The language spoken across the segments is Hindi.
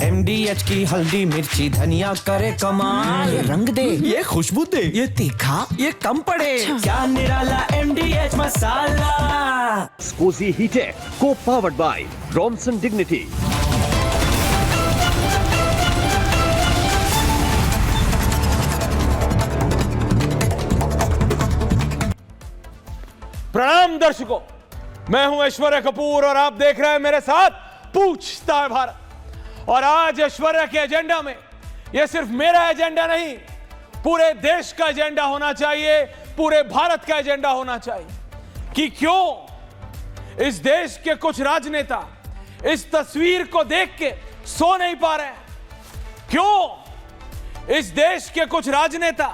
MDH की हल्दी मिर्ची धनिया करे कमाल। ये रंग दे, ये खुशबू दे, ये तीखा, ये कम पड़े। क्या निराला MDH masala. Scozy Heatech, co-powered by Bronson Dignity. प्रणाम दर्शकों, मैं हूं ऐश्वर्या कपूर और आप देख रहे हैं मेरे साथ पूछता है भारत। और आज ऐश्वर्या के एजेंडा में यह सिर्फ मेरा एजेंडा नहीं, पूरे देश का एजेंडा होना चाहिए, पूरे भारत का एजेंडा होना चाहिए कि क्यों इस देश के कुछ राजनेता इस तस्वीर को देख के सो नहीं पा रहे हैं। क्यों इस देश के कुछ राजनेता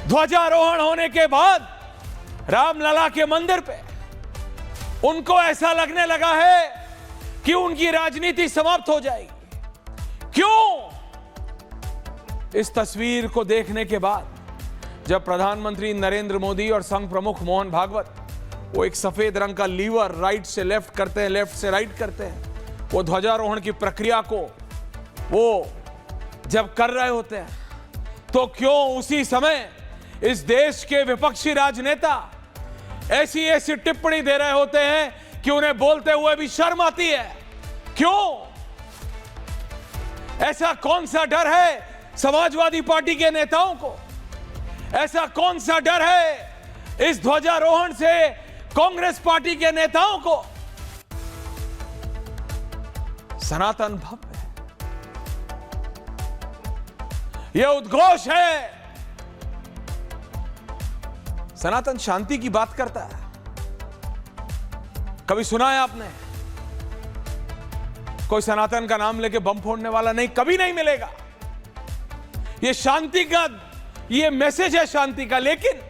ध्वजारोहण होने के बाद रामलला के मंदिर पे उनको ऐसा लगने लगा है कि उनकी राजनीति समाप्त हो जाएगी। क्यों इस तस्वीर को देखने के बाद जब प्रधानमंत्री नरेंद्र मोदी और संघ प्रमुख मोहन भागवत वो एक सफेद रंग का लीवर राइट से लेफ्ट करते हैं, लेफ्ट से राइट करते हैं, वो ध्वजारोहण की प्रक्रिया को वो जब कर रहे होते हैं, तो क्यों उसी समय इस देश के विपक्षी राजनेता ऐसी ऐसी टिप्पणी दे रहे होते हैं कि उन्हें बोलते हुए भी शर्म आती है। क्यों? ऐसा कौन सा डर है समाजवादी पार्टी के नेताओं को? ऐसा कौन सा डर है इस ध्वजारोहण से कांग्रेस पार्टी के नेताओं को? सनातन भव्य है, यह उद्घोष है। सनातन शांति की बात करता है। कभी सुना है आपने कोई सनातन का नाम लेके बम फोड़ने वाला? नहीं, कभी नहीं मिलेगा। ये शांति का, ये मैसेज है शांति का। लेकिन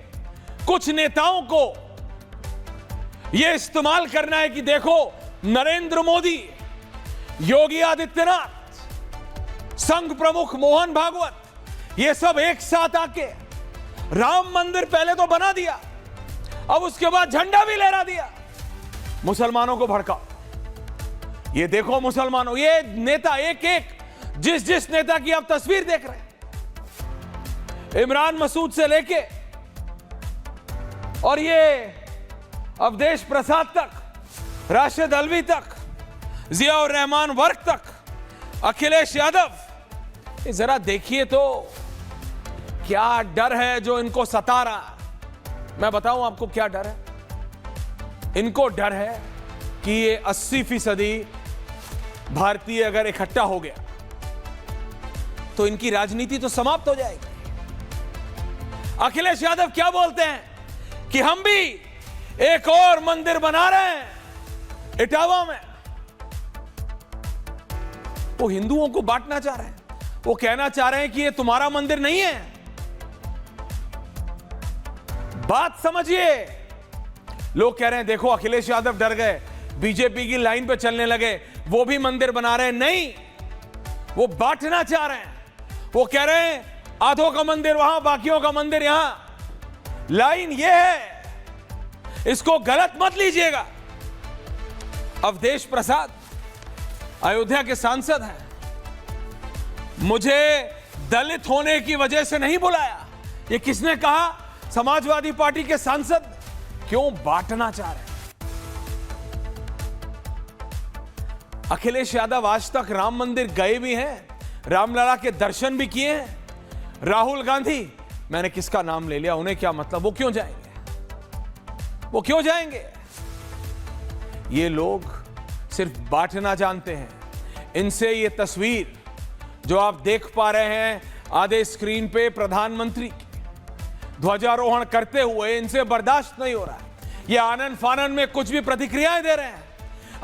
कुछ नेताओं को ये इस्तेमाल करना है कि देखो नरेंद्र मोदी, योगी आदित्यनाथ, संघ प्रमुख मोहन भागवत, ये सब एक साथ आके राम मंदिर पहले तो बना दिया, अब उसके बाद झंडा भी लहरा दिया। मुसलमानों को भड़काओ। ये देखो मुसलमानों, ये नेता एक एक जिस नेता की आप तस्वीर देख रहे हैं, इमरान मसूद से लेके और ये अवधेश प्रसाद तक, राशिद अल्वी तक, जियाउर रहमान वर्क तक, अखिलेश यादव, ये जरा देखिए तो क्या डर है जो इनको सता रहा। मैं बताऊं आपको क्या डर है। इनको डर है कि ये 80% भारतीय अगर इकट्ठा हो गया तो इनकी राजनीति तो समाप्त हो जाएगी। अखिलेश यादव क्या बोलते हैं कि हम भी एक और मंदिर बना रहे हैं इटावा में। वो हिंदुओं को बांटना चाह रहे हैं। वो कहना चाह रहे हैं कि ये तुम्हारा मंदिर नहीं है। बात समझिए। लोग कह रहे हैं देखो अखिलेश यादव डर गए, बीजेपी की लाइन पे चलने लगे, वो भी मंदिर बना रहे हैं। नहीं, वो बांटना चाह रहे हैं। वो कह रहे हैं आधों का मंदिर वहां, बाकियों का मंदिर यहां। लाइन ये है, इसको गलत मत लीजिएगा। अवधेश प्रसाद अयोध्या के सांसद हैं। मुझे दलित होने की वजह से नहीं बुलाया। ये किसने कहा? समाजवादी पार्टी के सांसद। क्यों बांटना चाह रहे हैं? अखिलेश यादव आज तक राम मंदिर गए भी हैं, रामलला के दर्शन भी किए हैं। राहुल गांधी, मैंने किसका नाम ले लिया, उन्हें क्या मतलब, वो क्यों जाएंगे? वो क्यों जाएंगे? ये लोग सिर्फ बांटना जानते हैं। इनसे ये तस्वीर जो आप देख पा रहे हैं आधे स्क्रीन पे प्रधानमंत्री ध्वजारोहण करते हुए, इनसे बर्दाश्त नहीं हो रहा है। ये आनंद फानन में कुछ भी प्रतिक्रियाएं दे रहे हैं।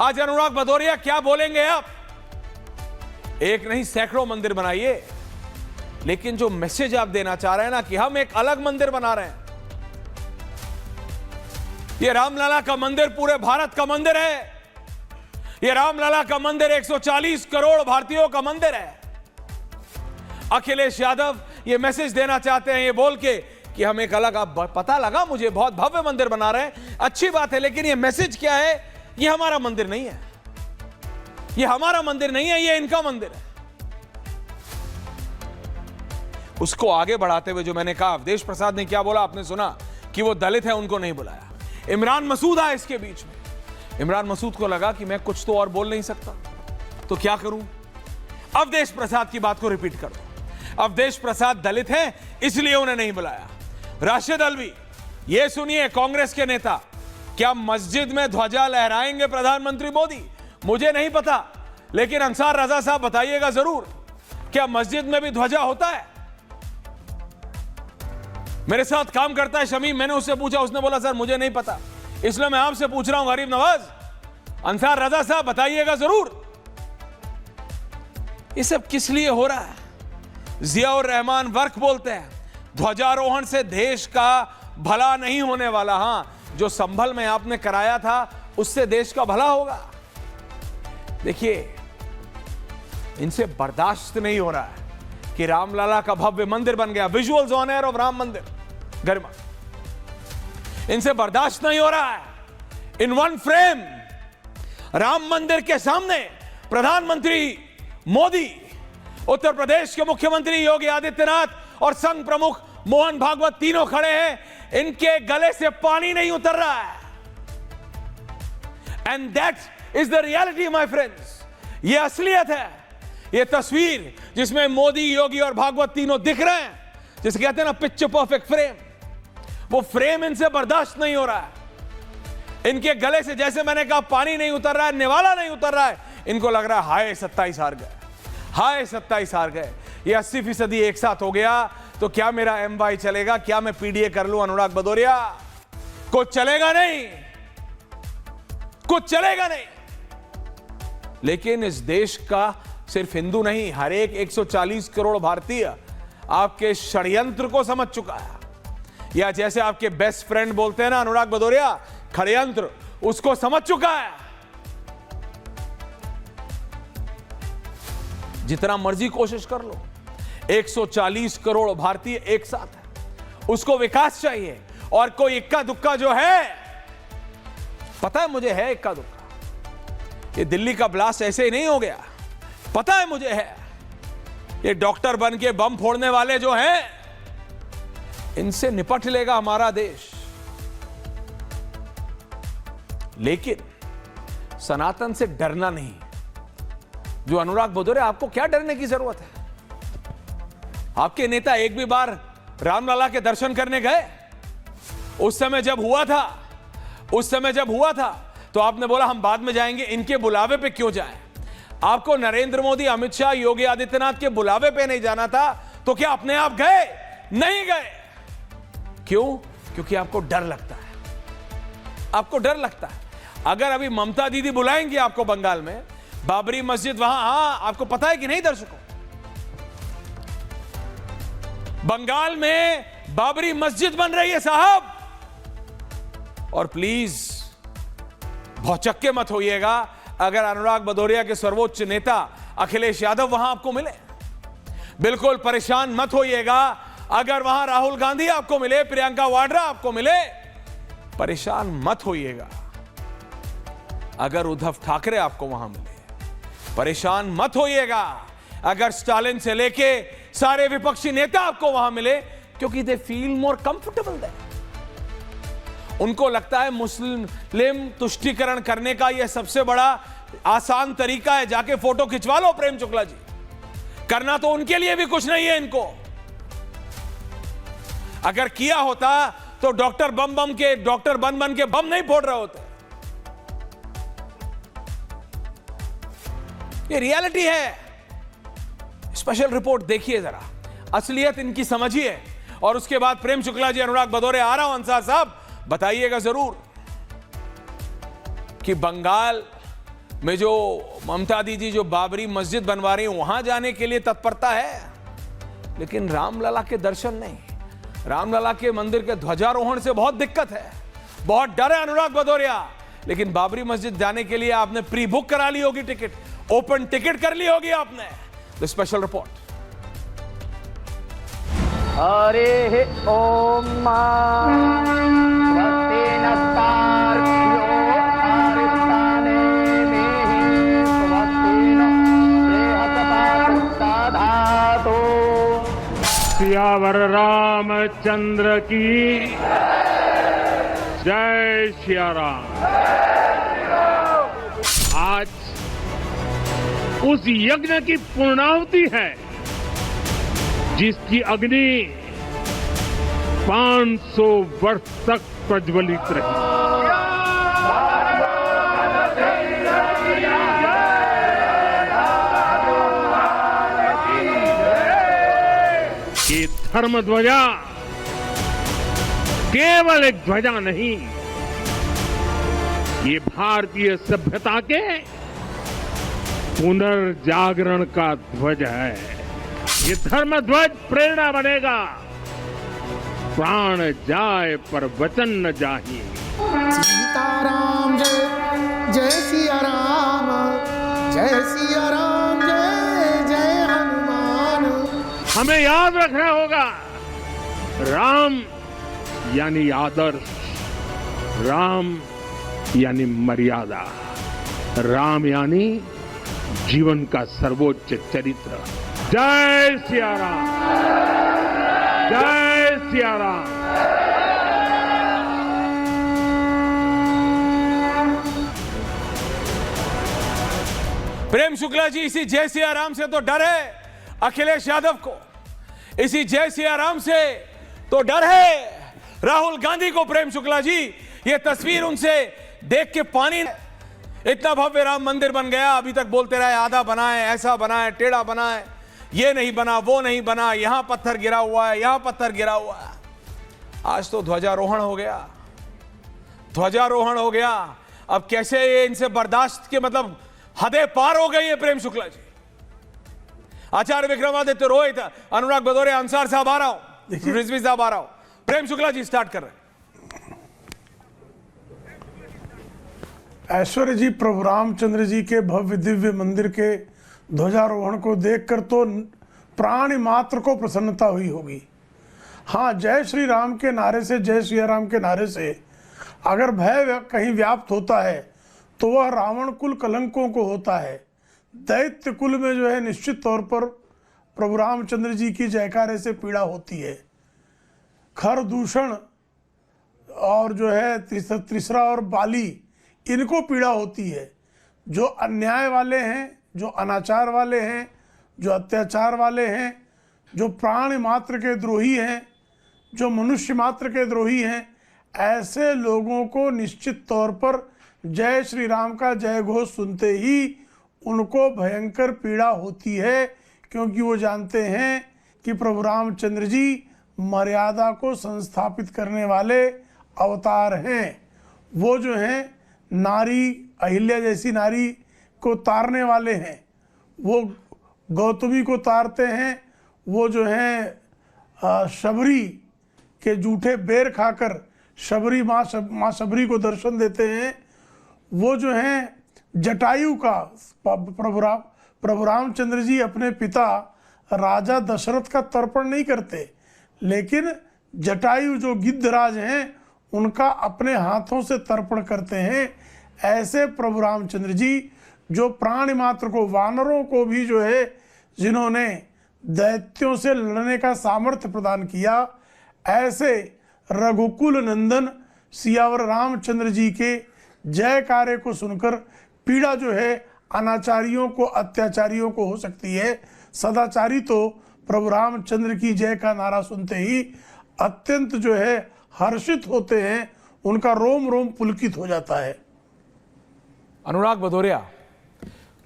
आज अनुराग भदौरिया क्या बोलेंगे आप? एक नहीं सैकड़ों मंदिर बनाइए, लेकिन जो मैसेज आप देना चाह रहे हैं ना कि हम एक अलग मंदिर बना रहे हैं। ये रामलला का मंदिर पूरे भारत का मंदिर है। ये रामलला का मंदिर 140 करोड़ भारतीयों का मंदिर है। अखिलेश यादव ये मैसेज देना चाहते हैं ये बोल के कि हम एक अलग, आप पता लगा मुझे, बहुत भव्य मंदिर बना रहे हैं, अच्छी बात है, लेकिन ये मैसेज क्या है? ये हमारा मंदिर नहीं है। ये हमारा मंदिर नहीं है, ये इनका मंदिर है। उसको आगे बढ़ाते हुए जो मैंने कहा, अवधेश प्रसाद ने क्या बोला आपने सुना कि वो दलित है, उनको नहीं बुलाया। इमरान मसूद आया इसके बीच में। इमरान मसूद को लगा कि मैं कुछ तो और बोल नहीं सकता, तो क्या करूं, अवधेश प्रसाद की बात को रिपीट कर दो। अवधेश प्रसाद दलित हैं इसलिए उन्हें नहीं बुलाया। राशिद अल्वी, ये सुनिए, कांग्रेस के नेता, क्या मस्जिद में ध्वजा लहराएंगे प्रधानमंत्री मोदी? मुझे नहीं पता, लेकिन अंसार रजा साहब बताइएगा जरूर, क्या मस्जिद में भी ध्वजा होता है? मेरे साथ काम करता है शमीम, मैंने उससे पूछा, उसने बोला सर मुझे नहीं पता, इसलिए मैं आपसे पूछ रहा हूं गरीब नवाज, अंसार रजा साहब बताइएगा जरूर, ये सब किस लिए हो रहा है? जियाउर रहमान वर्क बोलते हैं, ध्वजारोहण से देश का भला नहीं होने वाला। हां, जो संभल में आपने कराया था उससे देश का भला होगा। देखिए, इनसे बर्दाश्त नहीं हो रहा है कि रामलला का भव्य मंदिर बन गया, visuals on air of Ram मंदिर, गरिमा। इनसे बर्दाश्त नहीं हो रहा है, इन वन फ्रेम राम मंदिर के सामने प्रधानमंत्री मोदी, उत्तर प्रदेश के मुख्यमंत्री योगी आदित्यनाथ और संघ प्रमुख मोहन भागवत तीनों खड़े हैं। इनके गले से पानी नहीं उतर रहा है। And that is the reality my friends. ये असलियत है, ये तस्वीर जिसमें मोदी, योगी और भागवत तीनों दिख रहे हैं, जिसे कहते हैं ना पिक्चर परफेक्ट फ्रेम, वो फ्रेम इनसे बर्दाश्त नहीं हो रहा है। इनके गले से, जैसे मैंने कहा, पानी नहीं उतर रहा है, निवाला नहीं उतर रहा है। इनको लग रहा है हाय 27 हार गए, हाय 27 हार गए। ये 80% एक साथ हो गया तो क्या मेरा MY चलेगा? क्या मैं PDA कर लूं? अनुराग भदौरिया, कुछ चलेगा नहीं, कुछ चलेगा नहीं। लेकिन इस देश का सिर्फ हिंदू नहीं, हर एक 140 करोड़ भारतीय आपके षड्यंत्र को समझ चुका है, या जैसे आपके बेस्ट फ्रेंड बोलते हैं ना अनुराग भदौरिया, खड़यंत्र, उसको समझ चुका है। जितना मर्जी कोशिश कर लो, 140 करोड़ भारतीय एक साथ है, उसको विकास चाहिए। और कोई इक्का दुक्का जो है, पता है मुझे है इक्का दुक्का, ये दिल्ली का ब्लास्ट ऐसे ही नहीं हो गया, पता है मुझे है। ये डॉक्टर बन के बम फोड़ने वाले जो हैं, इनसे निपट लेगा हमारा देश। लेकिन सनातन से डरना नहीं। जो अनुराग भदौरिया, आपको क्या डरने की जरूरत है? आपके नेता एक भी बार रामलला के दर्शन करने गए? उस समय जब हुआ था तो आपने बोला हम बाद में जाएंगे, इनके बुलावे पे क्यों जाएं? आपको नरेंद्र मोदी, अमित शाह, योगी आदित्यनाथ के बुलावे पे नहीं जाना था, तो क्या अपने आप गए? नहीं गए। क्यों? क्योंकि आपको डर लगता है, आपको डर लगता है। अगर अभी ममता दीदी बुलाएंगी आपको बंगाल में, बाबरी मस्जिद वहां, हां, आपको पता है कि नहीं दर्शकों, बंगाल में बाबरी मस्जिद बन रही है साहब। और प्लीज भौचक्के मत होइएगा अगर अनुराग भदौरिया के सर्वोच्च नेता अखिलेश यादव वहां आपको मिले। बिल्कुल परेशान मत होइएगा अगर वहां राहुल गांधी आपको मिले, प्रियंका वाड्रा आपको मिले। परेशान मत होइएगा अगर उद्धव ठाकरे आपको वहां मिले। परेशान मत होइएगा अगर स्टालिन से लेके सारे विपक्षी नेता आपको वहां मिले, क्योंकि they feel more comfortable there. उनको लगता है मुस्लिम तुष्टीकरण करने का यह सबसे बड़ा आसान तरीका है, जाके फोटो खिंचवा लो प्रेम शुक्ला जी। करना तो उनके लिए भी कुछ नहीं है इनको। अगर किया होता तो डॉक्टर बन बन के बम नहीं फोड़ रहे होते। ये रियलिटी है। स्पेशल रिपोर्ट देखिए जरा, असलियत इनकी समझिए, और उसके बाद प्रेम शुक्ला जी, अनुराग भदौरिया, आ रहा हूं अंसार साहब, बताइएगा जरूर कि बंगाल में जो ममता दीदी जो बाबरी मस्जिद बनवा रही हैं, वहां जाने के लिए तत्परता है, लेकिन रामलला के दर्शन नहीं। रामलला के मंदिर के ध्वजारोहण से बहुत दिक्कत है, बहुत डर है अनुराग भदौरिया। लेकिन बाबरी मस्जिद जाने के लिए आपने प्री बुक करा ली होगी टिकट, ओपन टिकट कर ली होगी आपने। The special report. हरे ओम स्वस्ति नस्तार्क्ष्यो आरिष्टाने मेहि स्वस्ति सियावर रामचंद्र की जय सिया राम। आज उस यज्ञ की पूर्णाहुति है जिसकी अग्नि 500 वर्ष तक प्रज्वलित रही। ये धर्म ध्वजा केवल एक ध्वजा नहीं, ये भारतीय सभ्यता के पुनर्जागरण का ध्वज है। ये धर्म ध्वज प्रेरणा बनेगा, प्राण जाए पर वचन न जाही। सीताराम जय जय सिया राम, जय सिया राम जय जय हनुमान। हमें याद रखना होगा, राम यानी आदर्श, राम यानी मर्यादा, राम यानी जीवन का सर्वोच्च चरित्र। जय सिया राम, जय सिया राम। प्रेम शुक्ला जी, इसी जय सिया राम से तो डर है अखिलेश यादव को, इसी जय सिया राम से तो डर है राहुल गांधी को। प्रेम शुक्ला जी, ये तस्वीर उनसे देख के पानी, इतना भव्य राम मंदिर बन गया, अभी तक बोलते रहे आधा बना है, ऐसा बना है, टेढ़ा बना है, ये नहीं बना, वो नहीं बना, यहां पत्थर गिरा हुआ है, यहां पत्थर गिरा हुआ है। आज तो ध्वजारोहण हो गया, ध्वजारोहण हो गया। अब कैसे ये इनसे बर्दाश्त के मतलब हदें पार हो गई है। प्रेम शुक्ला जी, आचार्य विक्रमादित्य, रोहित, अनुराग भदौरिया, अंसार साहब आ रहा हूं, रिजवी साहब आ रहा हूं। प्रेम शुक्ला जी स्टार्ट कर रहे हैं। ऐश्वर्य जी, प्रभु रामचंद्र जी के भव्य दिव्य मंदिर के ध्वजारोहण को देखकर तो प्राणी मात्र को प्रसन्नता हुई होगी। हाँ, जय श्री राम के नारे से, जय श्री राम के नारे से अगर भय कहीं व्याप्त होता है तो वह रावण कुल कलंकों को होता है। दैत्य कुल में जो है निश्चित तौर पर प्रभु रामचंद्र जी की जयकारे से पीड़ा होती है। खर दूषण और जो है त्रिसरा और बाली, इनको पीड़ा होती है। जो अन्याय वाले हैं, जो अनाचार वाले हैं, जो अत्याचार वाले हैं, जो प्राणी मात्र के द्रोही हैं, जो मनुष्य मात्र के द्रोही हैं, ऐसे लोगों को निश्चित तौर पर जय श्री राम का जय घोष सुनते ही उनको भयंकर पीड़ा होती है, क्योंकि वो जानते हैं कि प्रभु रामचंद्र जी मर्यादा को संस्थापित करने वाले अवतार हैं। वो जो हैं नारी, अहिल्या जैसी नारी को तारने वाले हैं, वो गौतमी को तारते हैं, वो जो हैं शबरी के जूठे बेर खाकर शबरी माँ शबरी को दर्शन देते हैं। वो जो हैं जटायु का, प्रभु रामचंद्र जी अपने पिता राजा दशरथ का तर्पण नहीं करते, लेकिन जटायु जो गिद्धराज हैं उनका अपने हाथों से तर्पण करते हैं। ऐसे प्रभु रामचंद्र जी जो प्राणी मात्र को, वानरों को भी जो है जिन्होंने दैत्यों से लड़ने का सामर्थ्य प्रदान किया, ऐसे रघुकुल नंदन सियावर रामचंद्र जी के जयकारे को सुनकर पीड़ा जो है अनाचारियों को, अत्याचारियों को हो सकती है। सदाचारी तो प्रभु रामचंद्र की जय का नारा सुनते ही अत्यंत जो है हर्षित होते हैं, उनका रोम रोम पुलकित हो जाता है। अनुराग भदौरिया,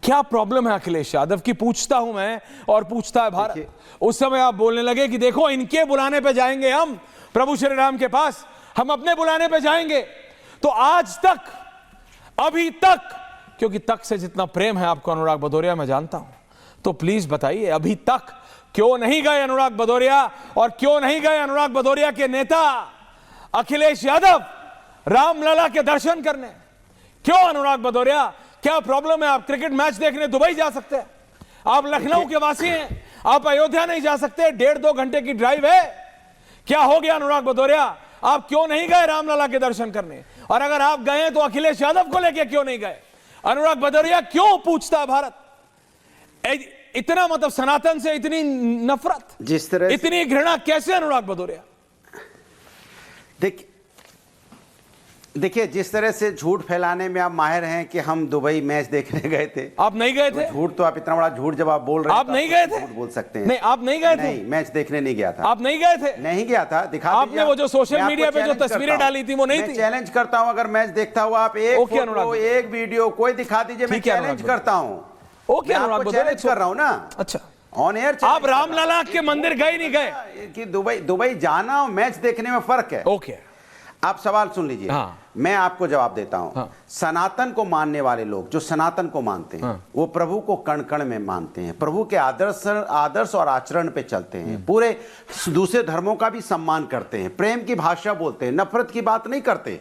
क्या प्रॉब्लम है अखिलेश यादव की? पूछता हूं मैं और पूछता है भारत। उस समय आप बोलने लगे कि देखो इनके बुलाने पे जाएंगे हम प्रभु श्री राम के पास, हम अपने बुलाने पे जाएंगे। तो आज तक, अभी तक, क्योंकि तक से जितना प्रेम है आपको अनुराग भदौरिया मैं जानता हूं, तो प्लीज बताइए अभी तक क्यों नहीं गए अनुराग भदौरिया, और क्यों नहीं गए अनुराग भदौरिया के नेता अखिलेश यादव रामलला के दर्शन करने? क्यों अनुराग भदौरिया, क्या प्रॉब्लम है? आप क्रिकेट मैच देखने दुबई जा सकते हैं, आप लखनऊ के वासी हैं, आप अयोध्या नहीं जा सकते? 1.5-2 घंटे की ड्राइव है। क्या हो गया अनुराग भदौरिया, आप क्यों नहीं गए रामलला के दर्शन करने? और अगर आप गए तो अखिलेश यादव को लेकर क्यों नहीं गए? अनुराग भदौरिया क्यों पूछता है भारत? इतना मतलब सनातन से इतनी नफरत, जिस तरह इतनी घृणा कैसे अनुराग भदौरिया? देखिए जिस तरह से झूठ फैलाने में आप माहिर हैं कि हम दुबई मैच देखने गए थे। आप नहीं गए थे? झूठ तो आप इतना बड़ा झूठ जब आप बोल रहे हैं आप नहीं गए थे? झूठ बोल सकते हैं। नहीं, आप नहीं गए थे? नहीं, मैच देखने नहीं गया था। आप नहीं गए थे? नहीं गया था। दिखा आपने वो जो सोशल मीडिया पे जो तस्वीरें डाली थी वो नहीं थी? चैलेंज करता हूं, अगर मैच देखता हुआ आप एक फोटो एक वीडियो कोई दिखा दीजिए, मैं चैलेंज करता हूं। ओके अनुराग भदौरिया, चैलेंज कर रहा हूं ना। अच्छा, ऑन एयर आप रामलला के मंदिर गए नहीं गए? कि दुबई जाना और मैच देखने में फर्क है। ओके, आप सवाल सुन लीजिए। हाँ। मैं आपको जवाब देता हूं। हाँ। सनातन को मानने वाले लोग जो सनातन को मानते हैं, हाँ। वो प्रभु को कण कण में मानते हैं, प्रभु के आदर्श और आचरण पे चलते हैं, पूरे दूसरे धर्मों का भी सम्मान करते हैं, प्रेम की भाषा बोलते हैं, नफरत की बात नहीं करते।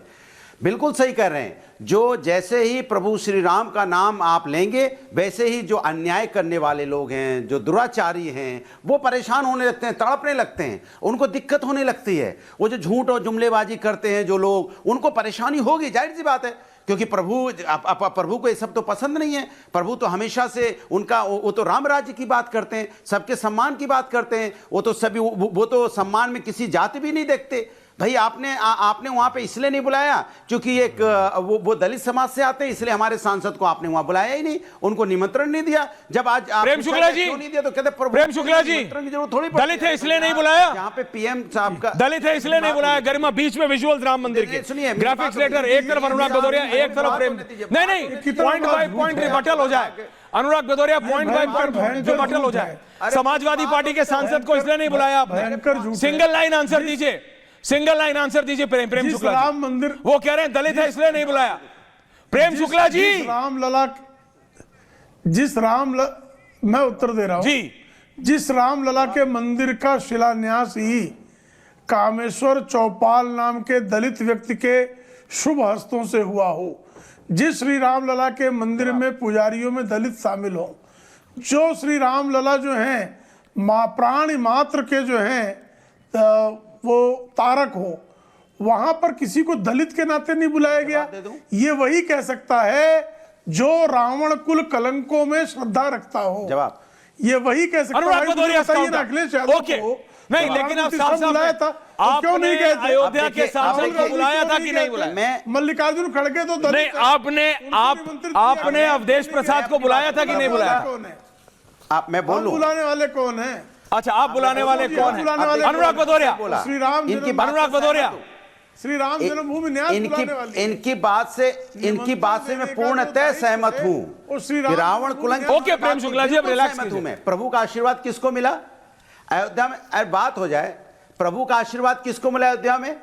बिल्कुल सही कह रहे हैं। जो जैसे ही प्रभु श्री राम का नाम आप लेंगे, वैसे ही जो अन्याय करने वाले लोग हैं, जो दुराचारी हैं, वो परेशान होने लगते हैं, तड़पने लगते हैं, उनको दिक्कत होने लगती है। वो जो झूठ और जुमलेबाजी करते हैं जो लोग, उनको परेशानी होगी, जाहिर सी बात है, क्योंकि प्रभु को ये सब तो पसंद नहीं है। प्रभु तो हमेशा से उनका वो तो राम राज्य की बात करते हैं, सबके सम्मान की बात करते हैं। वो तो सभी वो तो सम्मान में किसी जाति भी नहीं देखते। भाई आपने वहां पे इसलिए नहीं बुलाया क्योंकि एक वो दलित समाज से आते हैं, इसलिए हमारे सांसद को आपने वहां बुलाया ही नहीं, उनको निमंत्रण नहीं दिया। जब आज प्रेम शुक्ला जी क्यों नहीं दिया तो कहते प्रेम शुक्ला जी दलित है इसलिए नहीं बुलाया। यहाँ पे पीएम साहब का दलित है इसलिए नहीं बुलाया। गरिमा बीच में विजुअल्स राम मंदिर के, सुनिए, ग्राफिक्स लेटर, एक तरफ अनुराग भदौरिया, एक तरफ प्रेम। नहीं, पॉइंट बाय पॉइंट रिबटल हो जाए। Anurag Bhadauria point by point rebuttal हो जाए। समाजवादी पार्टी के सांसद को इसलिए नहीं बुलाया आपने? सिंगल लाइन आंसर दीजिए, सिंगल लाइन आंसर दीजिए। प्रेम शुक्ला राम मंदिर, वो कह रहे हैं दलित है इसलिए नहीं बुलाया। प्रेम शुक्ला जी, मैं उत्तर दे रहा हूं जी। जिस रामलला के मंदिर का शिलान्यास ही कामेश्वर चौपाल नाम के दलित व्यक्ति के शुभ हस्तों से हुआ हो, जिस श्री रामलला के मंदिर में पुजारियों में दलित शामिल हो, जो श्री रामलला जो हैं प्राणी मात्र के जो हैं वो तारक हो, वहां पर किसी को दलित के नाते नहीं बुलाया गया। ये वही कह सकता है जो रावण कुल कलंकों में श्रद्धा रखता हो। जवाब ये वही कह सकता है। अखिलेश यादव को नहीं, लेकिन आप साफ बुलाया था, क्यों नहीं गए थे? अयोध्या के सांसद को बुलाया था कि नहीं बुलाया? मैं मल्लिकार्जुन खड़गे तो दलित नहीं, आपने अवधेश प्रसाद को बुलाया था कि नहीं बुलाया? कौन है? मैं बोलूं, बुलाने वाले कौन है? अच्छा, आप बुलाने वाले कौन है? अनुराग भदौरिया, श्री राम अनुराग भदौरिया, श्री राम जन्मभूमि न्यास बुलाने वाले। इनकी बात से मैं पूर्णतः सहमत हूं कि रावण कुलंक। ओके प्रेम शुक्ला जी, अब रिलैक्स कीजिए। मैं प्रभु का आशीर्वाद किसको मिला अयोध्या में? बात हो जाए, प्रभु का आशीर्वाद किसको मिला अयोध्या में?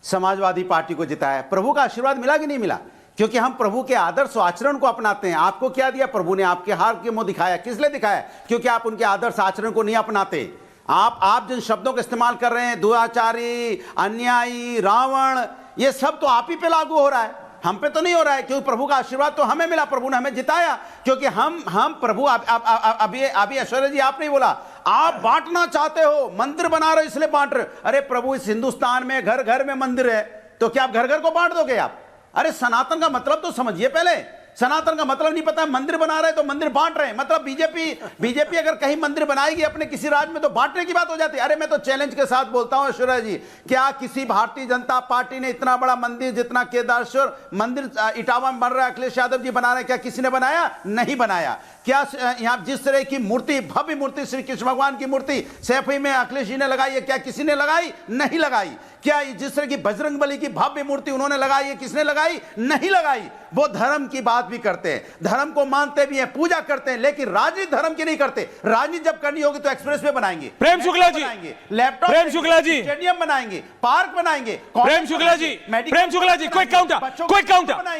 समाजवादी पार्टी को जिताया। प्रभु का आशीर्वाद मिला कि नहीं मिला? क्योंकि हम प्रभु के आदर्श आचरण को अपनाते हैं। आपको क्या दिया प्रभु ने? आपके हार के मुंह दिखाया। किस लिए दिखाया? क्योंकि आप उनके आदर्श आचरण को नहीं अपनाते। आप जिन शब्दों का इस्तेमाल कर रहे हैं, दुराचारी, अन्यायी, रावण, ये सब तो आप ही पे लागू हो रहा है, हम पे तो नहीं हो रहा है। क्योंकि प्रभु का आशीर्वाद तो हमें मिला, प्रभु ने हमें जिताया। क्योंकि हम प्रभु अभी ऐश्वर्या जी आप नहीं बोला, आप बांटना चाहते हो, मंदिर बना रहे हो इसलिए बांट रहे हो। अरे प्रभु, इस हिंदुस्तान में घर घर में मंदिर है, तो क्या आप घर घर को बांट दोगे आप? अरे सनातन का मतलब तो समझिए पहले। सनातन का मतलब नहीं पता, मंदिर बना रहे तो मंदिर बांट रहे हैं। मतलब बीजेपी अगर कहीं मंदिर बनाएगी अपने किसी राज्य में तो बांटने की बात हो जाती है। अरे मैं तो चैलेंज के साथ बोलता हूं ऐश्वर्या जी, क्या किसी भारतीय जनता पार्टी ने इतना बड़ा मंदिर जितना केदारेश्वर मंदिर इटावा में बन रहा है, अखिलेश यादव जी बना रहे हैं, क्या किसी ने बनाया? नहीं बनाया। क्या यहाँ जिस तरह की मूर्ति, भव्य मूर्ति, श्री कृष्ण भगवान की मूर्ति सैफई में अखिलेश जी ने लगाई है, क्या किसी ने लगाई? नहीं लगाई। क्या जिस तरह की बजरंगबली की भव्य मूर्ति उन्होंने लगाई है, किसने लगाई? नहीं लगाई। वो धर्म की बात भी करते हैं, धर्म को मानते भी हैं, पूजा करते हैं, लेकिन राजनीति धर्म की नहीं करते। राजनीति जब करनी होगी तो एक्सप्रेस वे बनाएंगे, प्रेम शुक्ला जी, लैपटॉप, प्रेम शुक्ला जी, स्टेडियम बनाएंगे, पार्क बनाएंगे। प्रेम शुक्ला जी, प्रेम शुक्ला जी, क्विक काउंटर।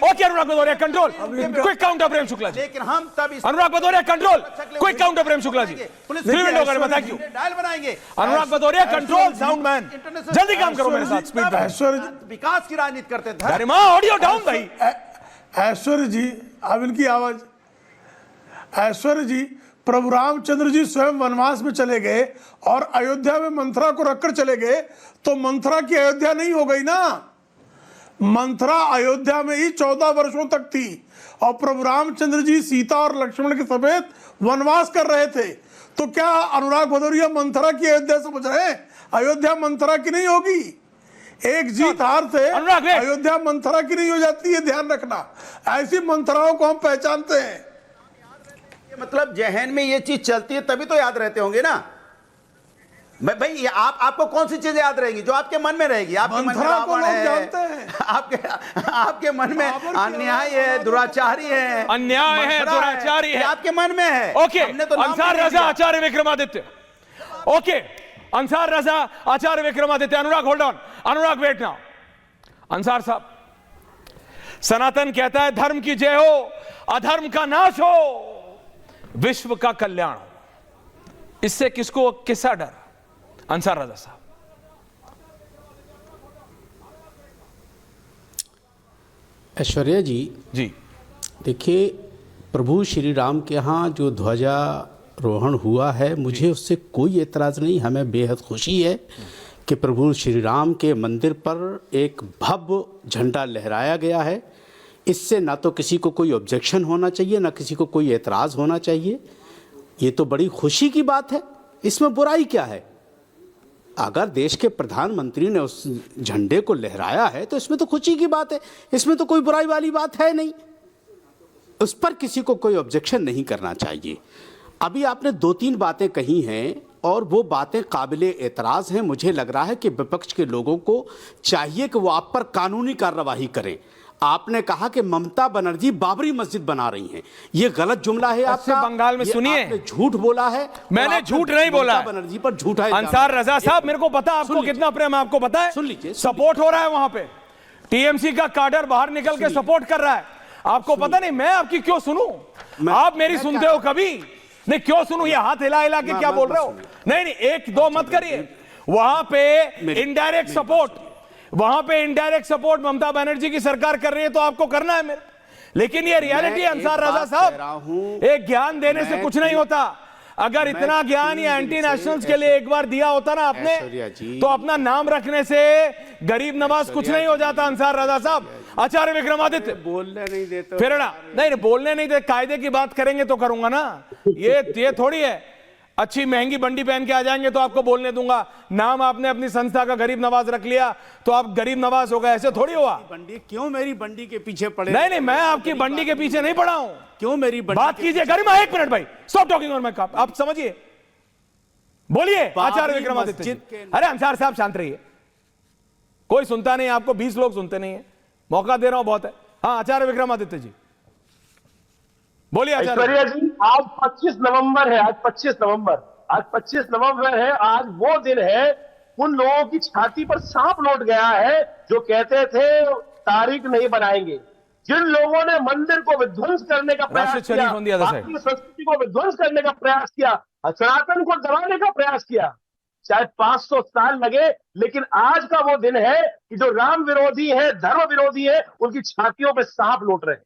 ओके अनुराग भदौरिया, कंट्रोल, क्विक काउंटर प्रेम शुक्ला जी। लेकिन हम तब अनुराग भदौरिया कंट्रोल, क्विक काउंटर प्रेम शुक्ला जी। 3 मिनट हो गए, थैंक यू। डायल बनाएंगे। अनुराग भदौरिया कंट्रोल, साउंड मैन, जल्दी काम करो मेरे साथ, स्पीड पे। विकास की राजनीति करते थे। गरिमा ऑडियो डाउन भाई। ऐश्वर्य जी, अब इनकी आवाज। ऐश्वर्य जी, प्रभु रामचंद्र जी स्वयं वनवास में चले गए और अयोध्या में मंथरा को रखकर चले गए, तो मंथरा की अयोध्या नहीं हो गई ना। मंथरा अयोध्या में ही 14 वर्षों तक थी और प्रभु रामचंद्र जी सीता और लक्ष्मण के समेत वनवास कर रहे थे। तो क्या अनुराग भदौरिया मंथरा की अयोध्या समझ रहे हैं? अयोध्या मंथरा की नहीं होगी। एक जीत हार से अयोध्या मंथरा की नहीं हो जाती है, ध्यान रखना। ऐसी मंथराओं को हम पहचानते हैं। मतलब जहन में ये चीज चलती है तभी तो याद रहते होंगे ना भाई। आपको कौन सी चीजें याद रहेगी? जो आपके मन में रहेगी। आपके मन में रावण है, आपके मन में अन्याय है, दुराचारी है, अन्याय है, दुराचारी है, आपके मन में है। Okay, Ansar Raza Acharya Vikramaditya. Okay, Ansar Raza Acharya Vikramaditya. Anurag hold on, Anurag wait now. Ansar साहब, सनातन कहता है धर्म की जय हो, अधर्म का नाश हो, विश्व का कल्याण हो। इससे किसको किसका डर? अंसार रजा साहब। ऐश्वर्या जी, देखिए, प्रभु श्री राम के यहाँ जो ध्वजारोहण हुआ है, मुझे उससे कोई एतराज़ नहीं। हमें बेहद खुशी है कि प्रभु श्री राम के मंदिर पर एक भव्य झंडा लहराया गया है। इससे ना तो किसी को कोई ऑब्जेक्शन होना चाहिए, ना किसी को कोई एतराज़ होना चाहिए। ये तो बड़ी खुशी की बात है, इसमें बुराई क्या है? अगर देश के प्रधानमंत्री ने उस झंडे को लहराया है तो इसमें तो खुशी की बात है, इसमें तो कोई बुराई वाली बात है नहीं। उस पर किसी को कोई ऑब्जेक्शन नहीं करना चाहिए। अभी आपने 2-3 बातें कही हैं और वो बातें काबिले एतराज़ हैं। मुझे लग रहा है कि विपक्ष के लोगों को चाहिए कि वो आप पर कानूनी कार्रवाई करें। आपने कहा कि ममता बनर्जी बाबरी मस्जिद बना रही हैं, ये गलत जुमला है आपका। बंगाल में सुनिए, आपने झूठ बोला है। मैंने झूठ नहीं बोला। बनर्जी पर झूठा है। अंसार रजा साहब, मेरे को पता आपको कितना प्रेम है, आपको पता है। सुन लीजिए, सपोर्ट हो रहा है वहां पे, टीएमसी का काडर बाहर निकल के सपोर्ट कर रहा है। आपको पता नहीं मैं आपकी क्यों सुनूं? आप मेरी सुनते हो कभी नहीं? क्यों सुनूं? ये हाथ हिला हिला के क्या बोल रहे हो? नहीं, 1-2 मत करिए। वहां पे इनडायरेक्ट सपोर्ट, वहां पे इनडायरेक्ट सपोर्ट ममता बनर्जी की सरकार कर रही है, तो आपको करना है मेरे। लेकिन ये रियलिटी है अंसार रजा साहब, एक ज्ञान देने से कुछ नहीं होता। अगर इतना ज्ञान या एंटी नेशनल्स के लिए एक बार दिया होता ना आपने, तो अपना नाम रखने से गरीब नवाज कुछ नहीं हो जाता। अंसार रजा साहब, आचार्य विक्रमादित्य बोलने नहीं देते, फिर ना नहीं बोलने नहीं दे, कायदे की बात करेंगे तो करूंगा ना। ये थोड़ी है अच्छी महंगी बंडी पहन के आ जाएंगे तो आपको बोलने दूंगा। नाम आपने अपनी संस्था का गरीब नवाज रख लिया तो आप गरीब नवाज हो गए, ऐसे थोड़ी हुआ। बंडी क्यों मेरी बंडी के पीछे पड़े? नहीं, मैं आपकी बंडी के पीछे नहीं पड़ा हूं। क्यों मेरी बंडी? बात कीजिए गरिमा। 1 मिनट भाई, stop talking on my cup. आप समझिए, बोलिए आचार्य विक्रमादित्य। अरे अंसार साहब शांत रहिए, कोई सुनता नहीं आपको, 20 लोग सुनते नहीं है, मौका दे रहा हूं बहुत है। हाँ आचार्य विक्रमादित्य जी बोलिए। ऐश्वर्या जी, आज 25 नवंबर है। आज 25 नवंबर है। आज वो दिन है, उन लोगों की छाती पर सांप लौट गया है जो कहते थे तारीख नहीं बनाएंगे। जिन लोगों ने मंदिर को विध्वंस करने का प्रयास किया, भारतीय संस्कृति को विध्वंस करने का प्रयास किया, सनातन को दबाने का प्रयास किया, चाहे 500 साल लगे, लेकिन आज का वो दिन है कि जो राम विरोधी है, धर्म विरोधी है, उनकी छातियों पे सांप लौट रहे हैं।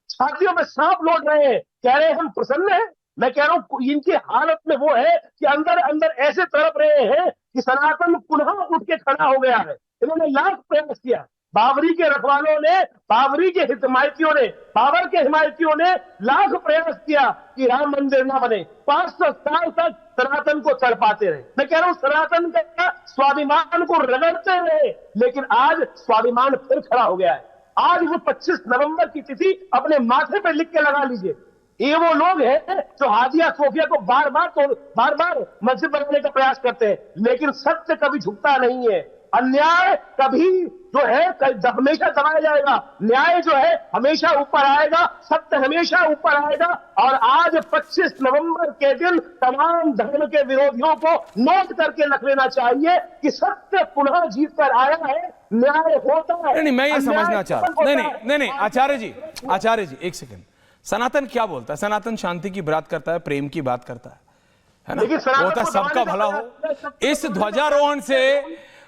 छातियों में सांप लौट रहे हैं, कह रहे हैं हम प्रसन्न हैं। मैं कह रहा हूं इनकी हालत में वो है कि अंदर अंदर ऐसे तड़प रहे हैं कि सनातन पुनः उठ के खड़ा हो गया है। इन्होंने लाख प्रयास किया, बाबरी के रखवालों ने, बाबरी के हिमायतियों ने, बाबर के हिमायतियों ने लाख प्रयास किया कि राम मंदिर ना बने। 500 साल तक सनातन को तड़पाते रहे। मैं कह रहा हूं सनातन का स्वाभिमान को रगड़ते रहे, लेकिन आज स्वाभिमान फिर खड़ा हो गया है। आज वो 25 नवंबर की तिथि अपने माथे पे लिख के लगा लीजिए। ये वो लोग हैं जो हादिया सोफिया को बार बार मस्जिद बनाने का प्रयास करते हैं, लेकिन सत्य कभी झुकता नहीं है। अन्याय कभी जो है हमेशा दबाया जाएगा, न्याय जो है हमेशा ऊपर आएगा, सत्य हमेशा ऊपर आएगा। और आज 25 नवंबर के दिन तमाम धर्म के विरोधियों को नोट करके रख लेना चाहिए कि सत्य पुनः जीत कर आया है, न्याय होता है। नहीं, मैं ये समझना चाह रहा हूं। नहीं, आचार्य जी 1 सेकंड। सनातन क्या बोलता है? सनातन शांति की बात करता है, प्रेम की बात करता है ना? होता सबका भला हो। इस ध्वजारोहण से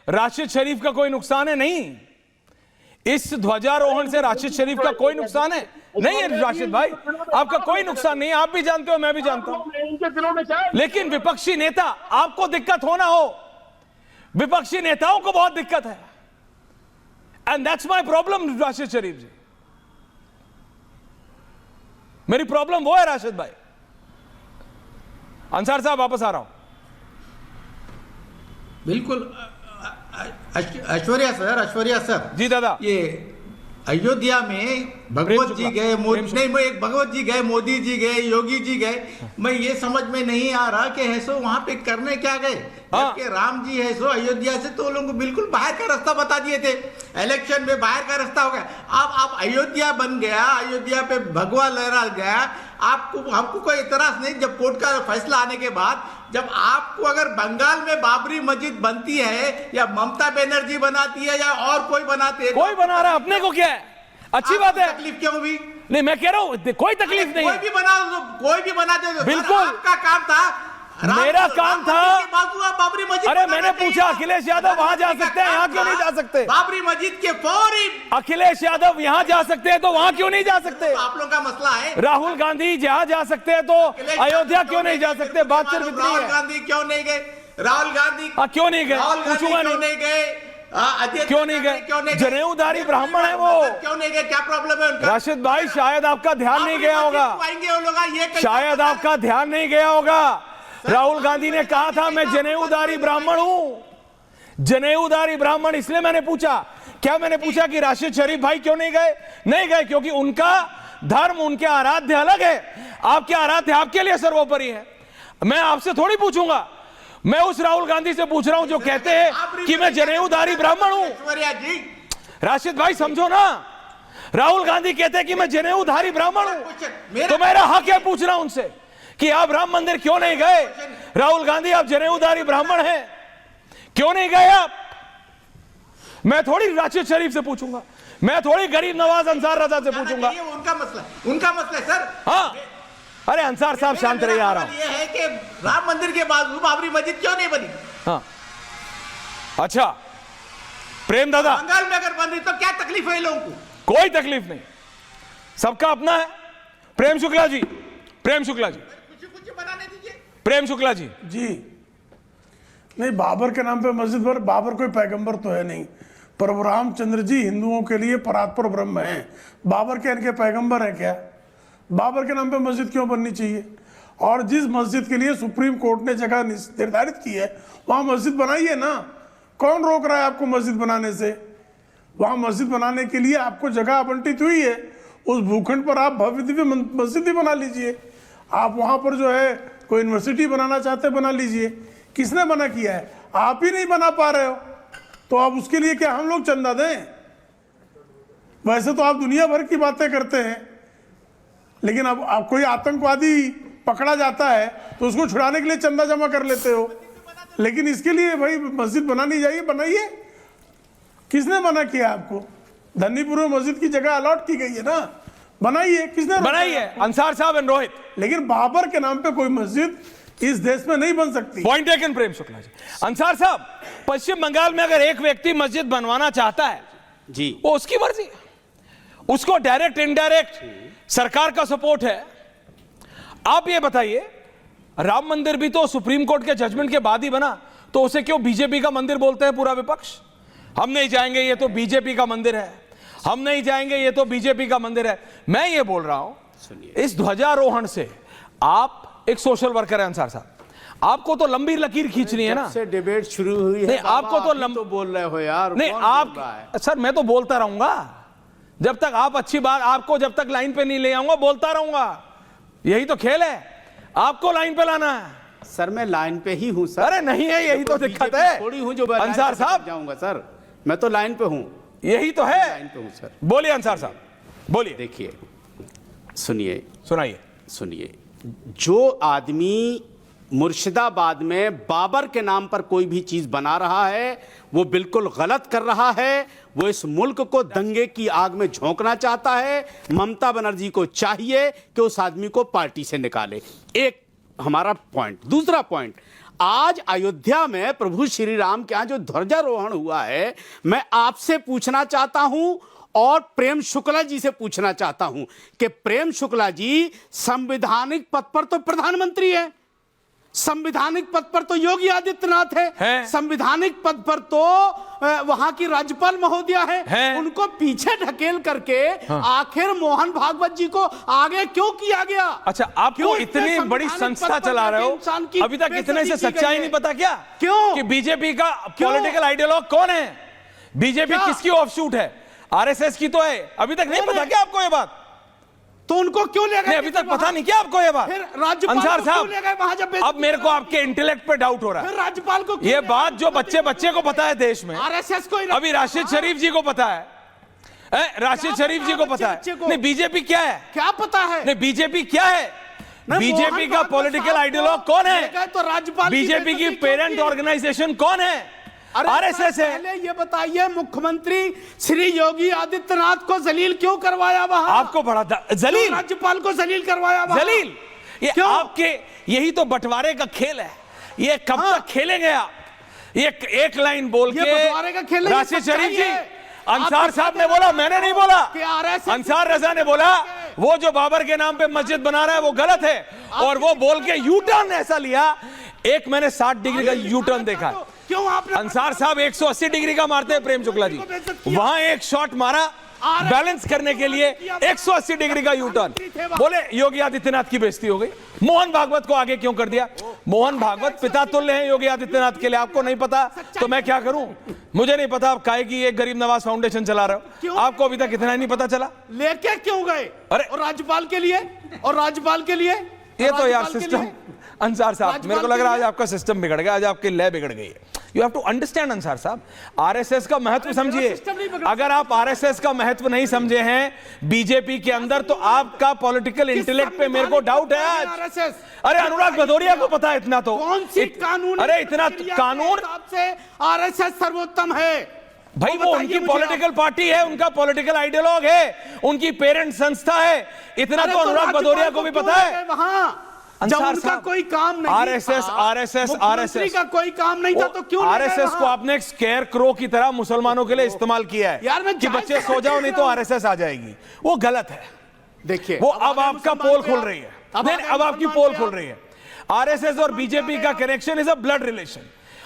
राशिद शरीफ का कोई नुकसान है? नहीं, इस ध्वजारोहण से राशिद शरीफ का कोई नुकसान है? नहीं है राशिद भाई, आपका कोई नुकसान नहीं है। आप भी जानते हो, मैं भी जानता हूं। लेकिन विपक्षी नेता, आपको दिक्कत हो ना हो, विपक्षी नेताओं को बहुत दिक्कत है। And that's my problem Rashid Sharif ji, मेरी प्रॉब्लम वो है राशिद भाई। अंसार साहब वापस आ रहा हूं। बिल्कुल ऐश्वर्या सर जी दादा, ये अयोध्या में भगवत जी गए, भगवत जी गए, मोदी जी गए, योगी जी गए, मैं ये समझ में नहीं आ रहा कि है सो वहां पे करने क्या गए। जबकि राम जी है सो अयोध्या से तो लोगों को बिल्कुल बाहर का रास्ता बता दिए थे, इलेक्शन में बाहर का रास्ता हो गया। अब आप अयोध्या बन गया, अयोध्या पे भगवा लहरा गया, आपको हमको कोई इतराज नहीं। जब कोर्ट का फैसला आने के बाद, जब आपको अगर बंगाल में बाबरी मस्जिद बनती है या ममता बनर्जी बनाती है या और कोई बनाते है, कोई बना रहा है, अपने को क्या है, अच्छी बात है। तकलीफ क्यों हुई? नहीं, मैं कह रहा हूं कोई तकलीफ नहीं, कोई भी बना दे। बिल्कुल आपका काम था, मेरा काम था। बाबरी मस्जिद, अरे मैंने पूछा अखिलेश यादव वहां जा सकते हैं, यहाँ क्यों नहीं जा सकते? बाबरी मस्जिद के फौरी अखिलेश यादव यहाँ जा सकते हैं तो वहां क्यों नहीं जा सकते? आप लोगों का मसला है। राहुल गांधी जहां जा सकते हैं तो अयोध्या क्यों नहीं जा सकते? बात सिर्फ इतनी राहुल है। गांधी क्यों नहीं गए? राहुल गांधी क्यों नहीं गए? पूछूंगा नहीं गए? क्यों नहीं गए? जनेऊधारी ब्राह्मण है वो, क्यों नहीं गए? क्या प्रॉब्लम है उनका? राशिद भाई शायद आपका ध्यान नहीं गया होगा, शायद आपका ध्यान नहीं गया होगा। राहुल गांधी ने कहा था मैं जनेऊधारी ब्राह्मण हूं, जनेऊधारी ब्राह्मण। इसलिए मैंने पूछा, क्या मैंने पूछा कि राशिद शरीफ भाई क्यों नहीं गए? नहीं गए क्योंकि उनका धर्म, उनके आराध्य अलग है, आपके आराध्य आपके लिए सर्वोपरि है। मैं आपसे थोड़ी पूछूंगा, मैं उस राहुल गांधी से पूछ रहा हूं जो कहते हैं कि मैं जनेऊधारी ब्राह्मण हूं। राशिद भाई समझो ना, राहुल गांधी कहते हैं कि मैं जनेऊधारी ब्राह्मण हूं, तो मेरा हक है पूछना उनसे कि आप राम मंदिर क्यों नहीं गए? राहुल गांधी आप जनेऊधारी ब्राह्मण हैं, क्यों नहीं गए आप? मैं थोड़ी राशिद शरीफ से पूछूंगा, मैं थोड़ी गरीब नवाज अंसार रजा से पूछूंगा। उनका मसला है सर। हाँ, अरे अंसार साहब शांत रहिए, आ रहा हूं। ये है कि राम मंदिर के बाजू बाबरी मस्जिद क्यों नहीं बनी? हाँ, अच्छा प्रेम दादा, बंगाल में अगर बनी तो क्या तकलीफ है लोगों को? कोई तकलीफ नहीं, सबका अपना है। प्रेम शुक्ला जी, प्रेम शुक्ला जी, बनाने दीजिए। प्रेम शुक्ला जी। जी नहीं, बाबर के नाम पे मस्जिद पर, बाबर कोई पैगंबर तो है नहीं, प्रभु रामचंद्र जी हिंदुओं के लिए परात्पर ब्रह्म हैं। बाबर के इनके पैगंबर हैं क्या? बाबर के नाम पे मस्जिद क्यों बननी चाहिए? और जिस मस्जिद के लिए सुप्रीम कोर्ट ने जगह निर्धारित की है वहां मस्जिद बनाइए ना, कौन रोक रहा है आपको मस्जिद बनाने से? वहां मस्जिद बनाने के लिए आपको जगह आवंटित हुई है, उस भूखंड पर आप भव्य दिव्य मस्जिद ही बना लीजिए। आप वहां पर जो है कोई यूनिवर्सिटी बनाना चाहते बना लीजिए। किसने मना किया है? आप ही नहीं बना पा रहे हो, तो आप उसके लिए क्या हम लोग चंदा दें? वैसे तो आप दुनिया भर की बातें करते हैं, लेकिन अब आप कोई आतंकवादी पकड़ा जाता है तो उसको छुड़ाने के लिए चंदा जमा कर लेते हो, लेकिन इसके लिए भाई मस्जिद बनानी चाहिए, बनाइए। किसने मना किया आपको? धन्नीपुर में मस्जिद की जगह अलॉट की गई है ना, बनाइए। किसने बनाई है? अंसार साहब एंड रोहित। लेकिन बाबर के नाम पे कोई मस्जिद इस देश में नहीं बन सकती। पॉइंट टेकन प्रेम शुक्ला जी। अंसार साहब, पश्चिम बंगाल में अगर एक व्यक्ति मस्जिद बनवाना चाहता है जी, वो उसकी मर्जी, उसको डायरेक्ट इनडायरेक्ट सरकार का सपोर्ट है। आप ये बताइए, राम मंदिर भी तो सुप्रीम कोर्ट के जजमेंट के बाद ही बना, तो उसे क्यों बीजेपी का मंदिर बोलते हैं पूरा विपक्ष? हम नहीं जाएंगे, ये तो बीजेपी का मंदिर है, हम नहीं जाएंगे, ये तो बीजेपी का मंदिर है। मैं ये बोल रहा हूं, इस ध्वजारोहण से आप एक सोशल वर्कर है अंसार साहब, आपको तो लंबी लकीर खींचनी है ना। से डिबेट शुरू हुई है, नहीं आपको तो बोल रहे हो यार। नहीं आप, सर मैं तो बोलता रहूंगा जब तक आप अच्छी बात, आपको जब तक लाइन पे नहीं ले आऊंगा बोलता रहूंगा, यही तो खेल है, आपको लाइन पे लाना है। सर मैं लाइन पे ही हूं सर। अरे नहीं है, यही तो दिक्कत है। थोड़ी हूं जो अंसार साहब जाऊंगा सर, मैं तो लाइन पे हूं, यही तो है। लाइन पे हूं सर। बोलिए अंसार साहब, बोलिए। देखिए, सुनिए, सुनिए। जो आदमी मुर्शिदाबाद में बाबर के नाम पर कोई भी चीज बना रहा है वो बिल्कुल गलत कर रहा है। वो इस मुल्क को दंगे की आग में झोंकना चाहता है। ममता बनर्जी को चाहिए कि उस आदमी को पार्टी से निकाले। एक हमारा पॉइंट। दूसरा पॉइंट, आज अयोध्या में प्रभु श्री राम के यहां जो ध्वजारोहण हुआ है, मैं आपसे पूछना चाहता हूं और प्रेम शुक्ला जी से पूछना चाहता हूं कि प्रेम शुक्ला जी संवैधानिक पद पर तो प्रधानमंत्री हैं, संवैधानिक पद पर तो योगी आदित्यनाथ है, संवैधानिक पद पर तो वहां की राज्यपाल महोदया है। उनको पीछे ढकेल करके आखिर मोहन भागवत जी को आगे क्यों किया गया? अच्छा, आपको इतनी बड़ी संस्था चला रहे हो, अभी तक इतने से सच्चाई नहीं पता क्या? क्यों कि बीजेपी का पॉलिटिकल आइडियोलॉग कौन है? बीजेपी किसकी ऑफशूट है? आरएसएस की तो है। अभी तक नहीं पता क्या आपको ये बात? तो उनको क्यों ले गए? अभी तक पता नहीं क्या आपको ये बात? अंसार साहब, अब मेरे को आपके इंटेलेक्ट पे डाउट हो रहा है। राज्यपाल को ये बात जो बच्चे को पता है देश में, आरएसएस को अभी राशिद शरीफ जी को पता है, राशिद शरीफ जी को पता है। नहीं, बीजेपी क्या है? क्या पता है? नहीं, बीजेपी क्या है? बीजेपी का पॉलिटिकल आइडियोलॉग कौन है? तो राज्यपाल बीजेपी की पेरेंट ऑर्गेनाइजेशन कौन है? आरएसएस है। पहले ये बताइए, मुख्यमंत्री श्री योगी आदित्यनाथ को जलील क्यों करवाया वहां? आपको बड़ा जलील, राज्यपाल को जलील करवाया वहां? जलील, ये आपके, यही तो बंटवारे का खेल है। ये कब तक खेलेंगे आप? ये एक लाइन बोल के बंटवारे का खेल राशिद शरीफ जी, अंसार साहब ने बोला, मैंने नहीं बोला, अंसार रजा ने बोला, वो जो बाबर के नाम पे मस्जिद बना रहा है वो गलत है, और वो बोल के यू टर्न ऐसा लिया। एक मैंने 60 डिग्री का यू टर्न देखा है। क्यों आपने? अंसार साहब 180 डिग्री का मारते हैं प्रेम शुक्ला जी, वहां एक शॉट मारा बैलेंस करने के लिए, 180 डिग्री का यू टर्न। बोले योगी आदित्यनाथ की बेइज्जती हो गई। मोहन भागवत को आगे क्यों कर दिया? मोहन भागवत पिता तुल्य हैं योगी आदित्यनाथ के लिए। आपको नहीं पता तो मैं क्या करूं? मुझे नहीं पता आप काहे की एक गरीब नवाज फाउंडेशन चला रहे हो। आपको अभी तक इतना ही नहीं पता चला? लेके क्यों गए? अरे, और राज्यपाल के लिए, और राज्यपाल के लिए ये तो यार सिस्टम, अंसार साहब मेरे को लग रहा है आज आपका सिस्टम बिगड़ गया, आज आपकी लय बिगड़ गई है। You have to understand Ansar साहब, आरएसएस का महत्व समझिए। अगर आप आरएसएस का महत्व नहीं समझे हैं बीजेपी के अंदर, तो आपका पॉलिटिकल इंटेलेक्ट पे मेरे को डाउट है आज। अरे अनुराग भदौरिया को पता है इतना तो? कौन सी कानून? अरे इतना कानून से आरएसएस सर्वोत्तम है भाई, वो उनकी पॉलिटिकल पार्टी है, उनका पॉलिटिकल आइडियोलॉग है, उनकी पेरेंट संस्था है। इतना तो अनुराग भदौरिया को भी पता है। जब उनका कोई काम नहीं, आरएसएस का कोई काम नहीं था तो क्यों आरएसएस को आपने एक स्केयर क्रो की तरह मुसलमानों के लिए इस्तेमाल किया है यार, कि बच्चे सो जाओ नहीं तो आरएसएस आ जाएगी। वो गलत है। देखिए, वो अब आपका पोल खोल रही है। अब आपकी पोल खोल रही है। आरएसएस और बीजेपी का connection is a blood relation,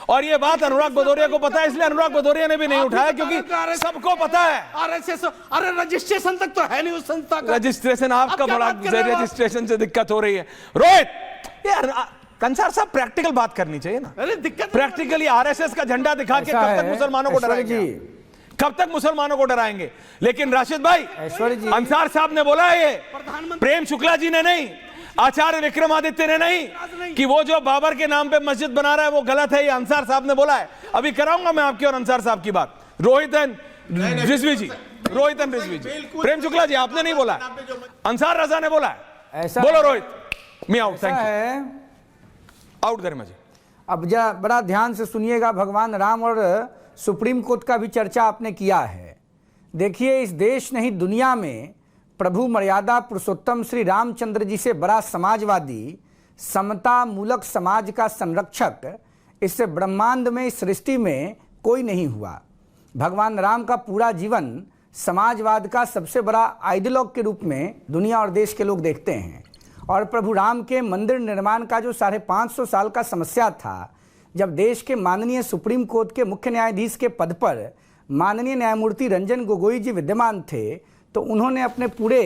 और ये बात अनुराग भदौरिया को पता है, इसलिए अनुराग भदौरिया ने भी नहीं उठाया, क्योंकि सबको पता है। आरएसएस, अरे रजिस्ट्रेशन तक तो है नहीं उस संस्था का। रजिस्ट्रेशन आपका बड़ा, रजिस्ट्रेशन से दिक्कत हो रही है। रोहित, यार कंसार साहब प्रैक्टिकल बात करनी चाहिए ना। अरे दिक्कत प्रैक्टिकली आरएसएस का झंडा दिखा के कब तक मुसलमानों को डराएंगे? कब तक मुसलमानों को डराएंगे? लेकिन राशिद भाई, अंसार साहब ने बोला है, ये प्रेम शुक्ला जी ने नहीं, आचार्य विक्रमादित्य ने नहीं, कि वो जो बाबर के नाम पे मस्जिद बना रहा है वो गलत है, ये अंसार साहब ने बोला है। अभी कराऊंगा मैं आपकी और अंसार साहब की बात। रोहित रिजवी जी, प्रेम शुक्ला जी आपने नहीं बोला, अंसार रजा ने बोला है। बोलो Rohit. Me out, thank you. Out करें मुझे। अब बड़ा ध्यान से सुनिएगा, भगवान राम और सुप्रीम कोर्ट का भी चर्चा आपने किया है। देखिए, इस देश नहीं दुनिया में प्रभु मर्यादा पुरुषोत्तम श्री रामचंद्र जी से बड़ा समाजवादी, समता मूलक समाज का संरक्षक इस ब्रह्मांड में, इस सृष्टि में कोई नहीं हुआ। भगवान राम का पूरा जीवन समाजवाद का सबसे बड़ा आइडियोलॉग के रूप में दुनिया और देश के लोग देखते हैं। और प्रभु राम के मंदिर निर्माण का जो 550 साल का समस्या था, जब देश के माननीय सुप्रीम कोर्ट के मुख्य न्यायाधीश के पद पर माननीय न्यायमूर्ति रंजन गोगोई जी विद्यमान थे, तो उन्होंने अपने पूरे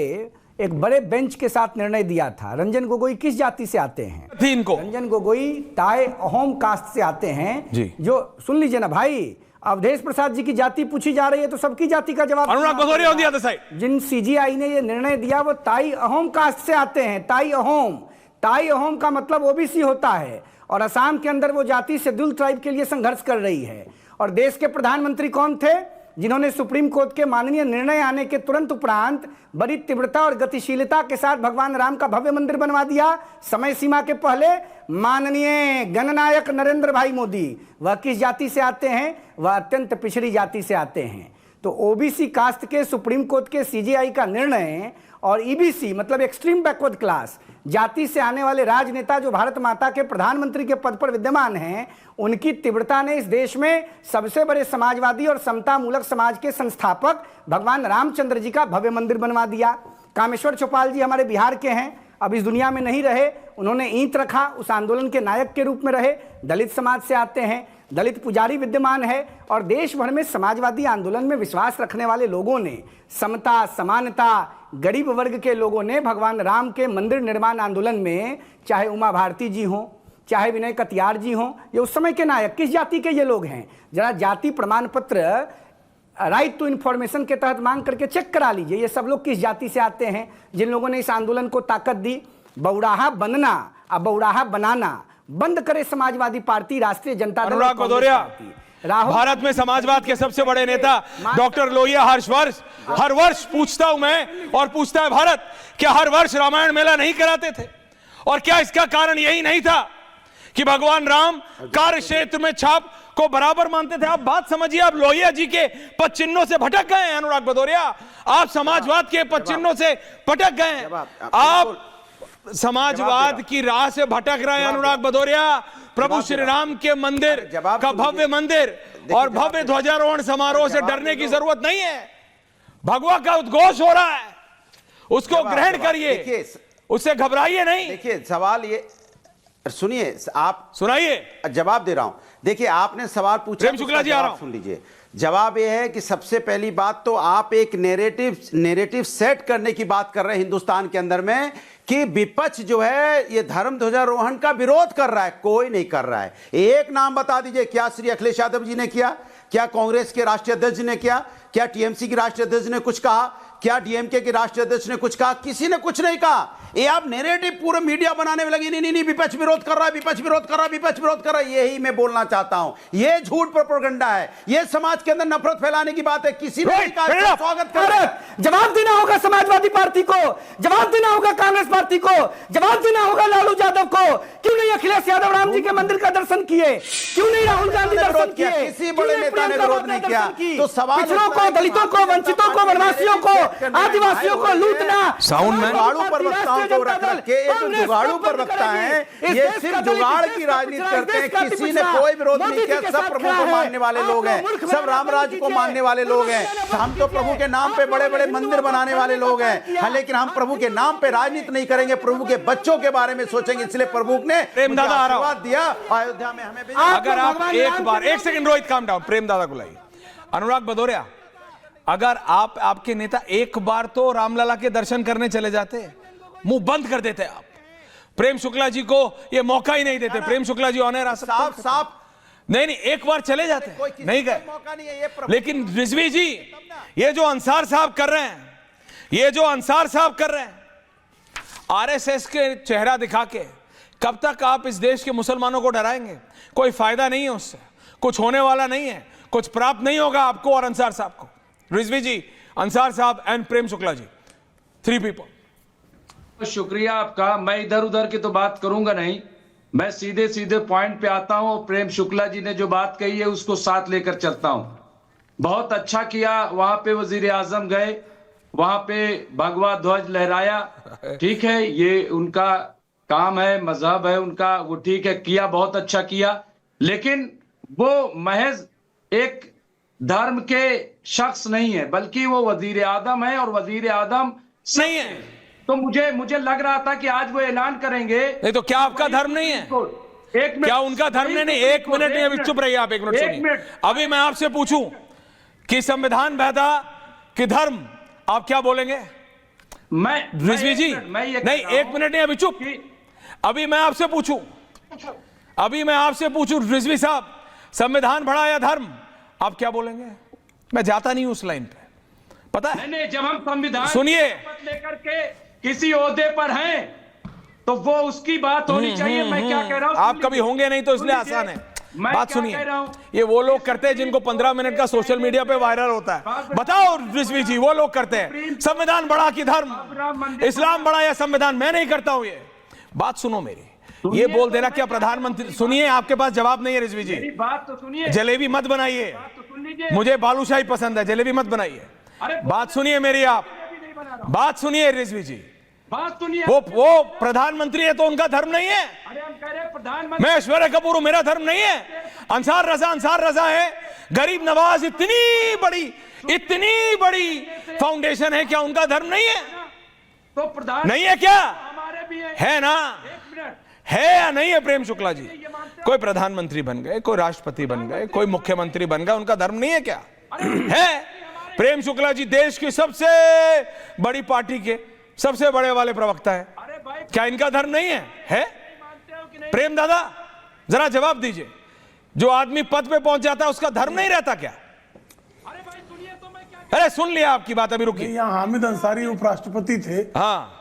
एक बड़े बेंच के साथ निर्णय दिया था। रंजन गोगोई किस जाति से आते हैं? रंजन गोगोई टाई अहोम कास्ट से आते हैं। जो सुन लीजिए ना भाई, अवधेश प्रसाद जी की जाति पूछी जा रही है तो सबकी जाति का जवाब Anurag Bhadauria on the other side. जिन सीजीआई ने ये निर्णय दिया वो टाई अहोम कास्ट से आते हैं। टाई अहोम का मतलब ओबीसी होता है, और असम के अंदर वो जाति शेड्यूल ट्राइब के लिए संघर्ष कर रही है। और देश के प्रधानमंत्री कौन थे? जिन्होंने सुप्रीम कोर्ट के माननीय निर्णय आने के तुरंत उपरांत बड़ी तीव्रता और गतिशीलता के साथ भगवान राम का भव्य मंदिर बनवा दिया समय सीमा के पहले। माननीय गणनायक नरेंद्र भाई मोदी, वह किस जाति से आते हैं? वह अत्यंत पिछड़ी जाति से आते हैं। तो ओबीसी कास्ट के सुप्रीम कोर्ट के सीजीआई का निर्णय और ईबीसी मतलब एक्सट्रीम बैकवर्ड क्लास जाति से आने वाले राजनेता जो भारत माता के प्रधानमंत्री के पद पर विद्यमान हैं, उनकी तीव्रता ने इस देश में सबसे बड़े समाजवादी और समता मूलक समाज के संस्थापक भगवान रामचंद्र जी का भव्य मंदिर बनवा दिया। कामेश्वर चौपाल जी हमारे बिहार के हैं, अब इस दुनिया में नहीं रहे, उन्होंने ईंट रखा, उस आंदोलन के नायक के रूप में रहे, दलित समाज से आते हैं, दलित पुजारी विद्यमान है और देश भर में समाजवादी आंदोलन में विश्वास रखने वाले लोगों ने, समता, समानता, गरीब वर्ग के लोगों ने भगवान राम के मंदिर निर्माण आंदोलन में, चाहे उमा भारती जी हों, चाहे विनय कटियार जी हों, ये उस समय के नायक किस जाति के ये लोग हैं? जरा जाति प्रमाण पत्र राइट टू इन्फॉर्मेशन के तहत मांग करके चेक करा लीजिए, ये सब लोग किस जाति से आते हैं जिन लोगों ने इस आंदोलन को ताकत दी। बौराहा बनना और बौराहा बनाना बंद करे समाजवादी पार्टी, राष्ट्रीय जनता दल। अनुराग भदौरिया, भारत में समाजवाद के सबसे बड़े नेता डॉक्टर लोहिया हर वर्ष पूछता हूं मैं और पूछता है भारत, क्या हर वर्ष रामायण मेला नहीं कराते थे? और क्या इसका कारण यही नहीं था कि भगवान राम कार्य क्षेत्र में छाप को बराबर मानते थे? आप बात समझिए, आप लोहिया जी के पद चिन्हों से भटक गए हैं अनुराग भदौरिया, आप समाजवाद के पद चिन्हों से भटक गए हैं, आप समाजवाद की राह से भटक रहे हैं अनुराग भदौरिया। प्रभु श्री राम के मंदिर का भव्य मंदिर और भव्य ध्वजारोहण समारोह से डरने की जरूरत नहीं है। भगवा का उद्घोष हो रहा है, उसको ग्रहण करिए, उससे घबराइए नहीं। देखिए सवाल ये, सुनिए, आप सुनाइए, जवाब दे रहा हूं। देखिए आपने सवाल पूछा, प्रेम शुक्ला जी आ रहा हूं, सुन लीजिए। जवाब यह है कि सबसे पहली बात तो आप एक नैरेटिव सेट करने की बात कर रहे हैं हिंदुस्तान के अंदर में कि विपक्ष जो है ये धर्म ध्वजारोहण का विरोध कर रहा है। कोई नहीं कर रहा है। एक नाम बता दीजिए, क्या श्री अखिलेश यादव जी ने किया? क्या कांग्रेस के राष्ट्रीय अध्यक्ष जी ने किया? क्या टीएमसी की राष्ट्रीय अध्यक्ष ने कुछ कहा? क्या डीएमके के राष्ट्रीय अध्यक्ष ने कुछ कहा? किसी ने कुछ नहीं कहा। ये आप नैरेटिव पूरे मीडिया बनाने में लगे, नहीं विपक्ष विरोध कर रहा है, विपक्ष विरोध कर रहा है, विपक्ष विरोध कर रहा है। यही मैं बोलना चाहता हूं, ये झूठ प्रोपेगेंडा है, ये समाज के अंदर नफरत फैलाने की बात है। किसी ने कहा स्वागत कर रहा है। जवाब देना होगा समाजवादी पार्टी को, जवाब देना होगा कांग्रेस पार्टी को, जवाब देना होगा लालू यादव को। क्यों नहीं अखिलेश यादव राम जी के मंदिर का दर्शन किए? क्यों नहीं राहुल गांधी दर्शन किए? किसी बड़े नेता ने विरोध नहीं किया। तो सवाल पिछड़ों को, दलितों को, वंचितों को, वनवासियों को, आदिवासियों को लूटना। साउंड में जुगाड़ू प्रवक्ताओं को रख के, ये जो जुगाड़ू प्रवक्ता है ये सिर्फ जुगाड़ की राजनीति करते हैं। किसी ने कोई विरोध नहीं किया, सब प्रभु को मानने वाले लोग हैं, सब रामराज को मानने वाले लोग हैं। हम तो प्रभु के नाम पे बड़े बड़े मंदिर बनाने वाले लोग हैं, लेकिन हम प्रभु के नाम पे राजनीति नहीं करेंगे, प्रभु के बच्चों के बारे में सोचेंगे। इसलिए प्रभु ने प्रेम दादा आशीर्वाद दिया अयोध्या में हमें। अगर आप एक सेकंड रोहित काम डाउन, प्रेम दादा को लाइए। अनुराग भदौरिया, अगर आपके नेता एक बार तो रामलला के दर्शन करने चले जाते, मुंह बंद कर देते आप। प्रेम शुक्ला जी को ये मौका ही नहीं देते। प्रेम शुक्ला जी ऑनर आ सकते, साफ नहीं एक बार चले जाते, नहीं गए। लेकिन रिजवी जी, ये जो अंसार साहब कर रहे हैं, ये जो अंसार साहब कर रहे हैं, आरएसएस के चेहरा दिखा के कब तक आप इस देश के मुसलमानों को डराएंगे? कोई फायदा नहीं है उससे, कुछ होने वाला नहीं है, कुछ प्राप्त नहीं होगा आपको और अंसार साहब को। रिजवी जी, अंसार साहब एंड प्रेम शुक्ला जी, 3 पीपल। शुक्रिया आपका। मैं इधर उधर की तो बात करूंगा नहीं, मैं सीधे सीधे पॉइंट पे आता हूं। प्रेम शुक्ला जी ने जो बात कही है उसको साथ लेकर चलता हूं। बहुत अच्छा किया, वहां पे वजीर आजम गए, वहां पे भगवा ध्वज लहराया, ठीक है, ये उनका काम है, मजहब है उनका, वो ठीक है, किया, बहुत अच्छा किया। लेकिन वो महज एक धर्म के शख्स नहीं है, बल्कि वो वजीर आजम है और वजीर आजम नहीं है। तो मुझे लग रहा था कि आज वो ऐलान करेंगे। नहीं तो क्या आपका धर्म नहीं है? एक मिनट, क्या उनका धर्म नहीं? एक मिनट नहीं, अभी चुप रहिए आप, एक मिनट सुनिए। अभी मैं आपसे पूछूं कि संविधान बेहदा कि धर्म, आप क्या बोलेंगे? रिजवी जी, नहीं एक मिनट नहीं, अभी चुप। अभी मैं आपसे पूछूं रिजवी साहब, संविधान बड़ा या धर्म, आप क्या बोलेंगे? मैं जाता नहीं उस लाइन पे, पता है? नहीं, जब हम संविधान सुनिए, लेकर के किसी ओहदे पर हैं तो वो उसकी बात होनी चाहिए। मैं क्या कह रहा हूं, आप कभी होंगे नहीं तो इसलिए आसान है। बात सुनिए, ये वो लोग करते हैं जिनको 15 मिनट का सोशल मीडिया पे वायरल होता है। बताओ रिजवी जी, वो लोग करते हैं संविधान बड़ा कि धर्म, इस्लाम बड़ा या संविधान? मैं नहीं करता हूं ये। बात सुनो मेरी, ये बोल देना क्या प्रधानमंत्री? सुनिए, आपके पास जवाब नहीं है रिजवी जी, बात तो सुनिए। जलेबी मत बनाइए, मुझे बालूशाही पसंद है, जलेबी मत बनाइए। बात सुनिए मेरी, आप बात सुनिए रिजवी जी, बात सुनिए। वो प्रधानमंत्री है तो उनका धर्म नहीं है? अरे हम कह रहे प्रधानमंत्री, मैं ऐश्वर्या कपूर हूं, मेरा धर्म नहीं है? अंसार रजा है, गरीब नवाज इतनी बड़ी फाउंडेशन है, क्या उनका धर्म नहीं है? तो प्रधान नहीं है क्या? हमारे है ना? है या नहीं है प्रेम शुक्ला जी? कोई प्रधानमंत्री बन गए, कोई राष्ट्रपति बन गए, कोई मुख्यमंत्री बन गए, उनका धर्म नहीं है क्या? है। प्रेम शुक्ला जी देश की सबसे बड़ी पार्टी के सबसे बड़े वाले प्रवक्ता है, क्या इनका धर्म नहीं है? है? प्रेम दादा जरा जवाब दीजिए, जो आदमी पद पे पहुंच जाता है उसका धर्म नहीं रहता क्या? अरे सुन लिया आपकी बात, अभी रुकिए। यहाँ हामिद अंसारी उपराष्ट्रपति थे। हाँ,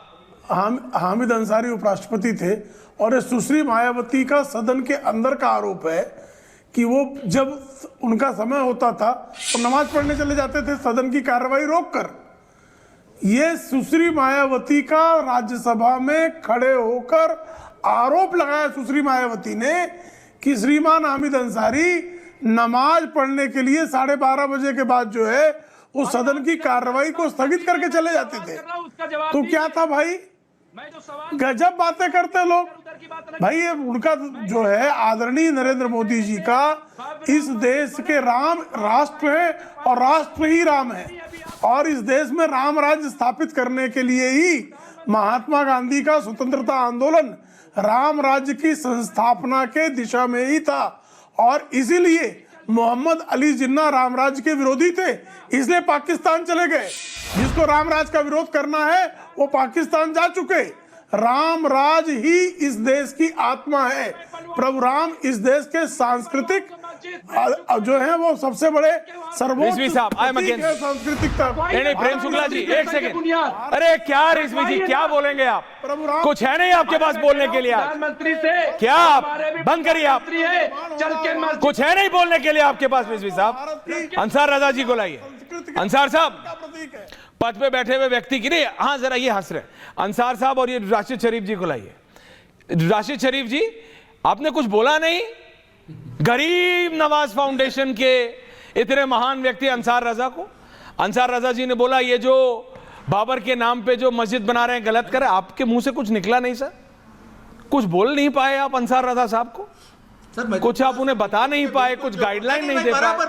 हामिद अंसारी उपराष्ट्रपति थे और सुश्री मायावती का सदन के अंदर का आरोप है कि वो जब उनका समय होता था तो नमाज पढ़ने चले जाते थे सदन की कार्रवाई रोककर। ये सुश्री मायावती का राज्यसभा में खड़े होकर आरोप लगाया सुश्री मायावती ने कि श्रीमान हामिद अंसारी नमाज पढ़ने के लिए 12:30 बजे के बाद जो है उस सदन की कार्रवाई को स्थगित करके चले जाते थे। तो क्या था भाई? गजब बातें करते लोग भाई। ये उनका जो है आदरणीय नरेंद्र मोदी जी का इस देश के राम राष्ट्र है और राष्ट्र ही राम है, और इस देश में राम राज्य स्थापित करने के लिए ही महात्मा गांधी का स्वतंत्रता आंदोलन राम राज्य की संस्थापना के दिशा में ही था। और इसीलिए मोहम्मद अली जिन्ना राम राज्य के विरोधी थे, इसलिए पाकिस्तान चले गए। जिसको राम राज का विरोध करना है वो पाकिस्तान जा चुके। राम राज ही इस देश की आत्मा है। प्रभु राम इस देश के सांस्कृतिक जो है वो सबसे बड़े सर्वोच्च सांस्कृतिक। नहीं प्रेम शुक्ला जी एक सेकंड, अरे क्या रिजवी जी क्या बोलेंगे आप? कुछ है नहीं आपके पास बोलने के लिए? प्रधानमंत्री से क्या आप बंद करिए, आप चल के कुछ है नहीं बोलने के लिए आपके पास? रिजवी साहब अंसार रजा जी को लाइए। अंसार साहब पद पे बैठे हुए व्यक्ति की नहीं, हाँ जरा ये हंस रहे अंसार साहब, और ये राशिद शरीफ जी को लाइए। राशिद शरीफ जी आपने कुछ बोला नहीं? गरीब नवाज फाउंडेशन के इतने महान व्यक्ति अंसार रजा को, अंसार रजा जी ने बोला ये जो बाबर के नाम पे जो मस्जिद बना रहे हैं गलत कर रहे हैं। आपके मुंह से कुछ निकला नहीं सर? कुछ बोल नहीं पाए आप अंसार रजा साहब को? सर कुछ आप उन्हें बता नहीं पाए, कुछ गाइडलाइन नहीं दे पाए? बराबर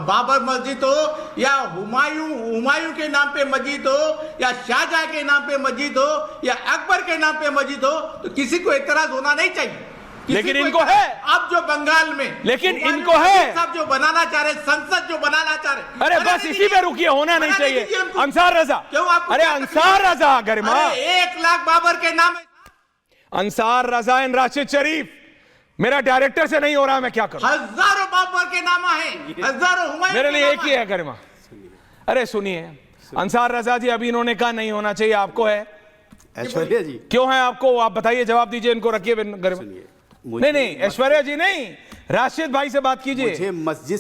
बाबर मस्जिद हो या हुमायूं के नाम पे मस्जिद हो या शाहजहां के नाम पे मस्जिद हो या अकबर के नाम पे मस्जिद हो, तो किसी को एतराज होना नहीं चाहिए। लेकिन इनको है। अब जो बंगाल में लेकिन इनको है सब जो बनाना चाह रहे, संसद जो बनाना चाह रहे, अरे बस इसी पे रुकिए, होना नहीं चाहिए। अंसार रजा, क्यों आपको? अरे अंसार रजा गरिमा 1 लाख बाबर के नाम। अंसार रजा एंड राशिद शरीफ, मेरा डायरेक्टर से नहीं हो रहा, मैं क्या करूं? हजारों बाबर के नाम है, हजारों हुमायूं। मेरे लिए एक ही है गरिमा। अरे सुनिए अंसार रजा जी, अभी इन्होंने कहा नहीं होना चाहिए, आपको है? ऐश्वर्या जी क्यों है आपको? आप बताइए, जवाब दीजिए, इनको रखिए गरिमा। नहीं ऐश्वर्या जी नहीं, राशिद भाई से बात कीजिए। मुझे मस्जिद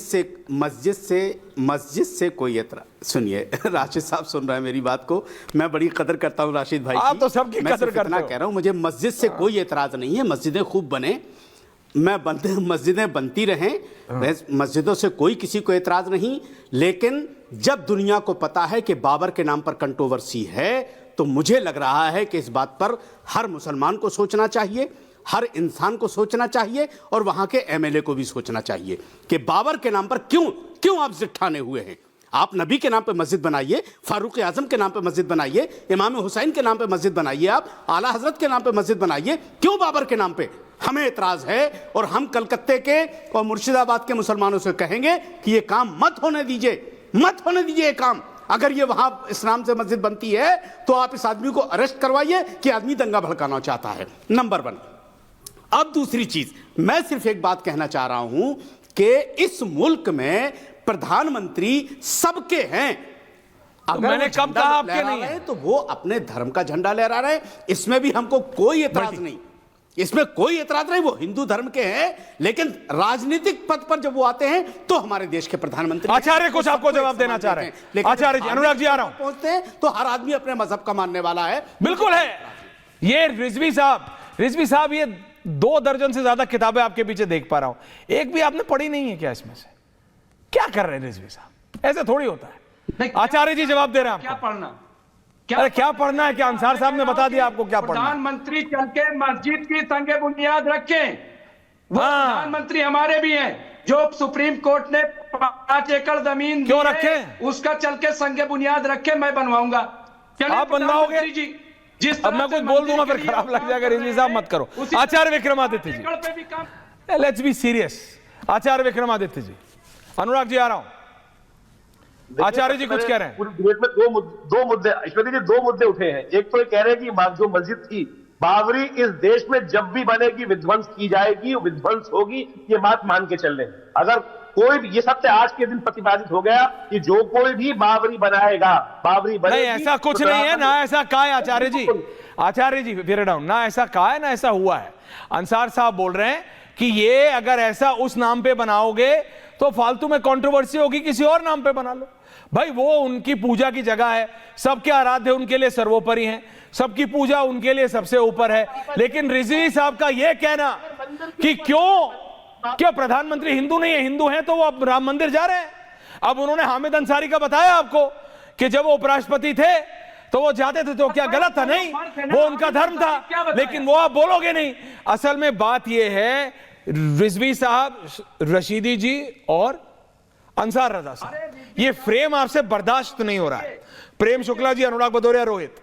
से कोई एतराज। सुनिए राशिद साहब सुन रहे हैं मेरी बात को, मैं बड़ी कदर करता हूं राशिद भाई। आप तो सबकी कदर करते हो। कह रहा हूं मुझे मस्जिद से कोई एतराज नहीं है, मस्जिदें खूब बने, मस्जिदें बनती रहें, मस्जिदों से कोई किसी को एतराज नहीं। लेकिन जब दुनिया को पता है कि बाबर के नाम पर कंट्रोवर्सी है, तो मुझे लग रहा है कि इस बात पर हर मुसलमान को सोचना चाहिए, हर इंसान को सोचना चाहिए, और वहां के एमएलए को भी सोचना चाहिए कि बाबर के नाम पर क्यों आप जिद ठाने हुए हैं। आप नबी के नाम पे मस्जिद बनाइए, फारूक आजम के नाम पे मस्जिद बनाइए, इमाम हुसैन के नाम पे मस्जिद बनाइए, आप आला हजरत के नाम पे मस्जिद बनाइए, क्यों बाबर के नाम पे? हमें एतराज है, और हम कलकत्ते के और मुर्शिदाबाद के मुसलमानों से कहेंगे कि ये काम मत होने दीजिए ये काम। अगर ये वहां इस्लाम से मस्जिद बनती है तो आप इस आदमी को अरेस्ट करवाइए कि आदमी दंगा भड़काना चाहता है, नंबर 1। अब दूसरी चीज, मैं सिर्फ एक बात कहना चाह रहा हूं कि इस मुल्क में प्रधानमंत्री सबके हैं। अगर मैंने कब कहा आपके नहीं है, तो वो अपने धर्म का झंडा लहरा रहे हैं, इसमें भी हमको कोई एतराज नहीं, इसमें कोई एतराज नहीं। वो हिंदू धर्म के हैं, लेकिन राजनीतिक पद पर जब वो आते हैं तो हमारे देश के प्रधानमंत्री। आचार्य कुछ आपको जवाब देना चाह रहे हैं। आचार्य जी, अनुराग जी आ रहा हूं। पहुंचते हैं तो हर आदमी अपने मजहब का मानने वाला है। बिल्कुल है। ये रिजवी साहब ये 2 दर्जन से ज्यादा किताबें आपके पीछे देख पा रहा हूं, एक भी आपने पढ़ी नहीं है क्या इसमें से? क्या कर रहे हैं रिजवी साहब? ऐसे थोड़ी होता है। आचार्य जी जवाब दे रहे हैं। क्या पढ़ना? क्या पढ़ना है? क्या अंसार साहब ने बता दिया आपको क्या पढ़ना? प्रधानमंत्री चल के मस्जिद की संगे बुनियाद रखें। वो प्रधानमंत्री हमारे भी हैं, जो सुप्रीम कोर्ट ने 5 एकड़ जमीन क्यों रखे? उसका चल के संगे बुनियाद रखे, मैं बनवाऊंगा। आप बनवाओगे जी? जिस अब मैं कुछ बोल दूंगा फिर खराब लग जाएगा। रिजवी साहब मत करो। आचार्य विक्रमादित्य जी, लेट्स बी सीरियस। आचार्य विक्रमादित्य जी, अनुराग जी आ रहा हूं। आचार्य जी कुछ कह रहे हैं। पूरी डिबेट में दो मुद्दे ईश्वरी जी, दो मुद्दे उठे हैं। एक तो ये कह रहे हैं कि जो मस्जिद थी बाबरी इस देश में जब भी बनेगी विध्वंस की जाएगी, विध्वंस होगी, ये बात मान के चल रहे हैं। अगर कोई भी, ये सत्य आज के दिन प्रतिपादित हो गया कि जो कोई भी बाबरी बनाएगा, बाबरी बनेगी। नहीं, ऐसा कुछ नहीं है ना, ऐसा कहा है आचार्य जी। आचार्य जी फिर डाउन ना, ऐसा कहा है ना ऐसा हुआ है। अंसार साहब बोल रहे हैं कि ये अगर ऐसा उस नाम पे बनाओगे तो फालतू में कंट्रोवर्सी होगी, किसी और नाम पे बना लो। भाई वो उनकी पूजा की जगह है, सबके आराध्य उनके लिए सर्वोपरि हैं, सबकी पूजा उनके लिए सबसे ऊपर है। लेकिन रिजवी साहब का यह कहना कि क्यों प्रधानमंत्री हिंदू नहीं है, हिंदू हैं तो वो अब राम मंदिर जा रहे हैं। अब उन्होंने हामिद अंसारी का बताया आपको कि जब वो उपराष्ट्रपति थे तो वो जाते थे, तो क्या गलत था? नहीं, वो उनका धर्म था, लेकिन वो आप बोलोगे नहीं। असल में बात यह है, रिजवी साहब, रशीदी जी और अंसार रजा साहब, ये फ्रेम आपसे बर्दाश्त नहीं हो रहा है। प्रेम शुक्ला जी, अनुराग भदौरिया, रोहित,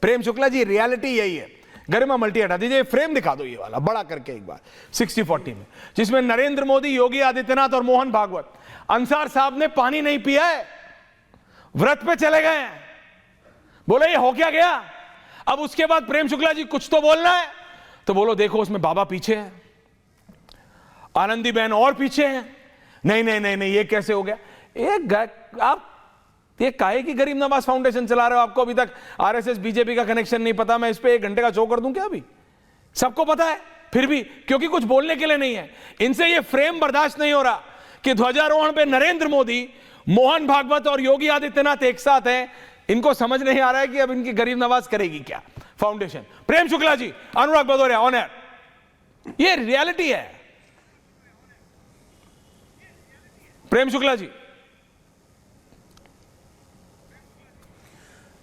प्रेम शुक्ला जी, रियलिटी यही है। गरिमा मल्टी हटा दीजिए, फ्रेम दिखा दो ये वाला बड़ा करके एक बार 60-40 में, जिसमें नरेंद्र मोदी, योगी आदित्यनाथ और मोहन भागवत। अंसार साहब ने पानी नहीं पिया है, व्रत पे चले गए हैं। बोले ये हो क्या गया? अब उसके बाद प्रेम शुक्ला जी कुछ तो बोलना है तो बोलो देखो उसमें बाबा पीछे हैं, आनंदी बहन और पीछे हैं। नहीं नहीं नहीं नहीं, ये कैसे हो गया? आप ये काहे की गरीब नवाज फाउंडेशन चला रहे हो? आपको अभी तक आरएसएस बीजेपी का कनेक्शन नहीं पता? मैं इस पे 1 घंटे का शो कर दूं क्या? अभी सबको पता है, फिर भी क्योंकि कुछ बोलने के लिए नहीं है। इनसे ये फ्रेम बर्दाश्त नहीं हो रहा कि ध्वजारोहण पे नरेंद्र मोदी, मोहन भागवत और योगी आदित्यनाथ एक साथ हैं। इनको समझ नहीं आ रहा है कि अब इनकी गरीब नवाज करेगी क्या foundation. Prem Shukla ji, Anurag Bhadauria, on air, ये रियलिटी है। प्रेम शुक्ला जी,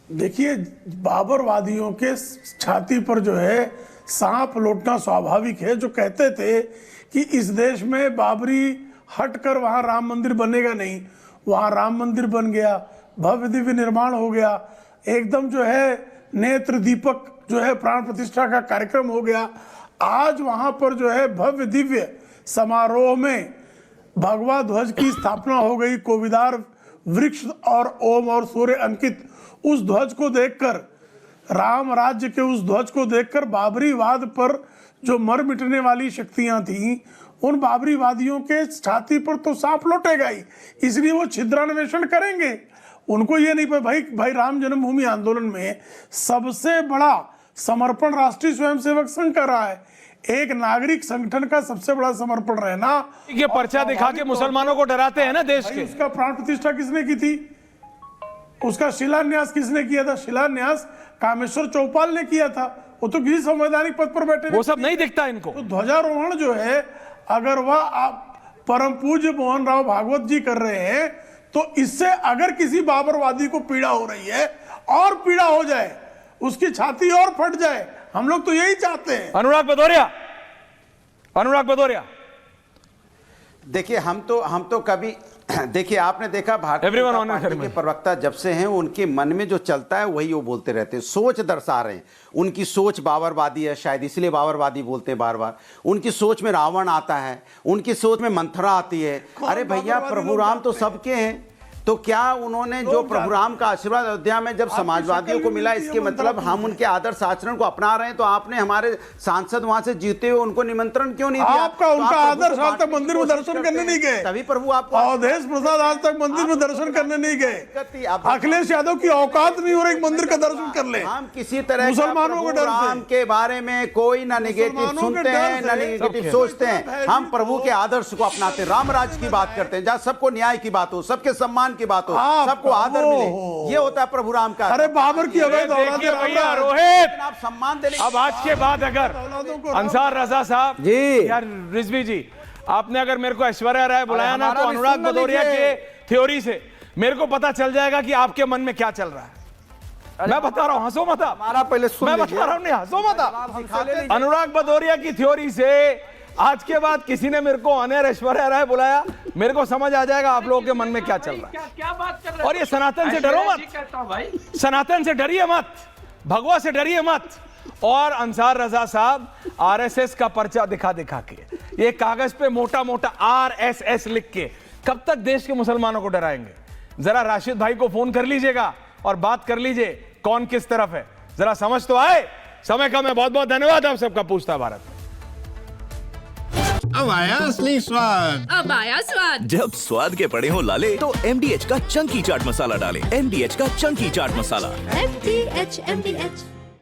देखिए, बाबरवादियों के छाती पर जो है सांप लौटना स्वाभाविक है। जो कहते थे कि इस देश में बाबरी हटकर वहां राम मंदिर बनेगा नहीं, वहां राम मंदिर बन गया, भव्य दिव्य निर्माण हो गया, एकदम जो है नेत्र दीपक जो है प्राण प्रतिष्ठा का कार्यक्रम हो गया। आज वहां पर जो है भव्य दिव्य समारोह में भगवा ध्वज की स्थापना हो गई। कोविदार वृक्ष और ओम और सूर्य अंकित उस ध्वज को देखकर, राम राज्य के उस ध्वज को देखकर बाबरीवाद पर जो मर मिटने वाली शक्तियां थीं, उन बाबरीवादियों के छाती पर तो सांप लौटेगा ही, इसलिए वो छिद्रान्वेषण करेंगे। उनको ये नहीं पता भाई राम जन्मभूमि आंदोलन में सबसे बड़ा समर्पण राष्ट्रीय स्वयंसेवक संघ कर रहा है। एक नागरिक संगठन का सबसे बड़ा समर्पण रहना। ये पर्चा दिखा के मुसलमानों को डराते हैं ना देश के। उसका प्राण प्रतिष्ठा किसने की थी? उसका शिलान्यास किसने किया था? शिलान्यास कामेश्वर चौपाल ने किया था। वो तो किसी संवैधानिक पद पर बैठे, वो सब नहीं दिखता इनको। तो ध्वजारोहण जो है, अगर वह परम पूज्य मोहन राव भागवत जी कर रहे हैं, तो इससे अगर किसी बाबरवादी को पीड़ा हो रही है और पीड़ा हो जाए, उसकी छाती और फट जाए, हम लोग तो यही चाहते हैं। अनुराग भदौरिया, अनुराग भदौरिया, देखिए हम तो कभी देखिए, आपने देखा भारतीय जनता पार्टी के प्रवक्ता जब से हैं, उनके मन में जो चलता है वही वो बोलते रहते हैं, सोच दर्शा रहे हैं। उनकी सोच बाबरवादी है, शायद इसलिए बाबरवादी बोलते हैं बार बार। उनकी सोच में रावण आता है, उनकी सोच में मंथरा आती है। अरे भैया, प्रभु राम तो सबके हैं, तो क्या उन्होंने जो प्रभु राम का आशीर्वाद अयोध्या में जब समाजवादियों को मिला, इसके मतलब हम उनके आदर्श आचरण को अपना रहे हैं? तो आपने हमारे सांसद वहां से जीते हुए उनको निमंत्रण क्यों नहीं दिया? आपका उनका आदर्श आज तक मंदिर में दर्शन करने नहीं गए। तभी प्रभु आपको अवधेश प्रसाद आज तक मंदिर में दर्शन करने नहीं गए। अखिलेश यादव की औकात नहीं हो रही मंदिर का दर्शन कर ले। हम किसी तरह मुसलमानों को डर राम के बारे में कोई ना निगेटिव सुनते हैं ना निगेटिव सोचते हैं। हम प्रभु के आदर्श को अपनाते हैं, राम राज्य की बात करते हैं, जहाँ सबको न्याय की बात हो, सबके सम्मान की बात हो, को आदर मिले, ये होता है प्रभु राम का। अरे बाबर की अवैध औलादे रोहित, आप सम्मान देने। अब आज के बाद अगर अंसार रजा साहब जी, यार रिजवी जी, आपने अगर मेरे को ऐश्वर्या राय बुलाया ना, तो अनुराग भदौरिया के थ्योरी से मेरे को पता चल जाएगा कि आपके मन में क्या चल रहा है। मैं बता रहा हूं, हंसो मत। हमारा पहले सुन मैं बता रहा हूं, नहीं हंसो मत। अनुराग भदौरिया की थ्योरी से आज के बाद किसी ने मेरे को अनेर ऐश्वर्या राय बुलाया, मेरे को समझ आ जाएगा आप लोगों के मन में क्या चल रहा है। क्या बात कर रहे हैं? और ये सनातन से डरो मत, सनातन से डरिए मत। भगवा से डरिए मत। और अंसार रजा साहब आरएसएस का पर्चा दिखा दिखा के, ये कागज पे मोटा मोटा आरएसएस लिख के कब तक देश के मुसलमानों को डराएंगे? जरा राशिद भाई को फोन कर लीजिएगा और बात कर लीजिए कौन किस तरफ है, जरा समझ तो आए। समय कम है, बहुत बहुत धन्यवाद आप सबका। पूछता भारत अब आया असली स्वाद। अब आया स्वाद। जब स्वाद के पड़े हो लाले तो MDH का चंकी चाट मसाला डालें। MDH का चंकी चाट मसाला। MDH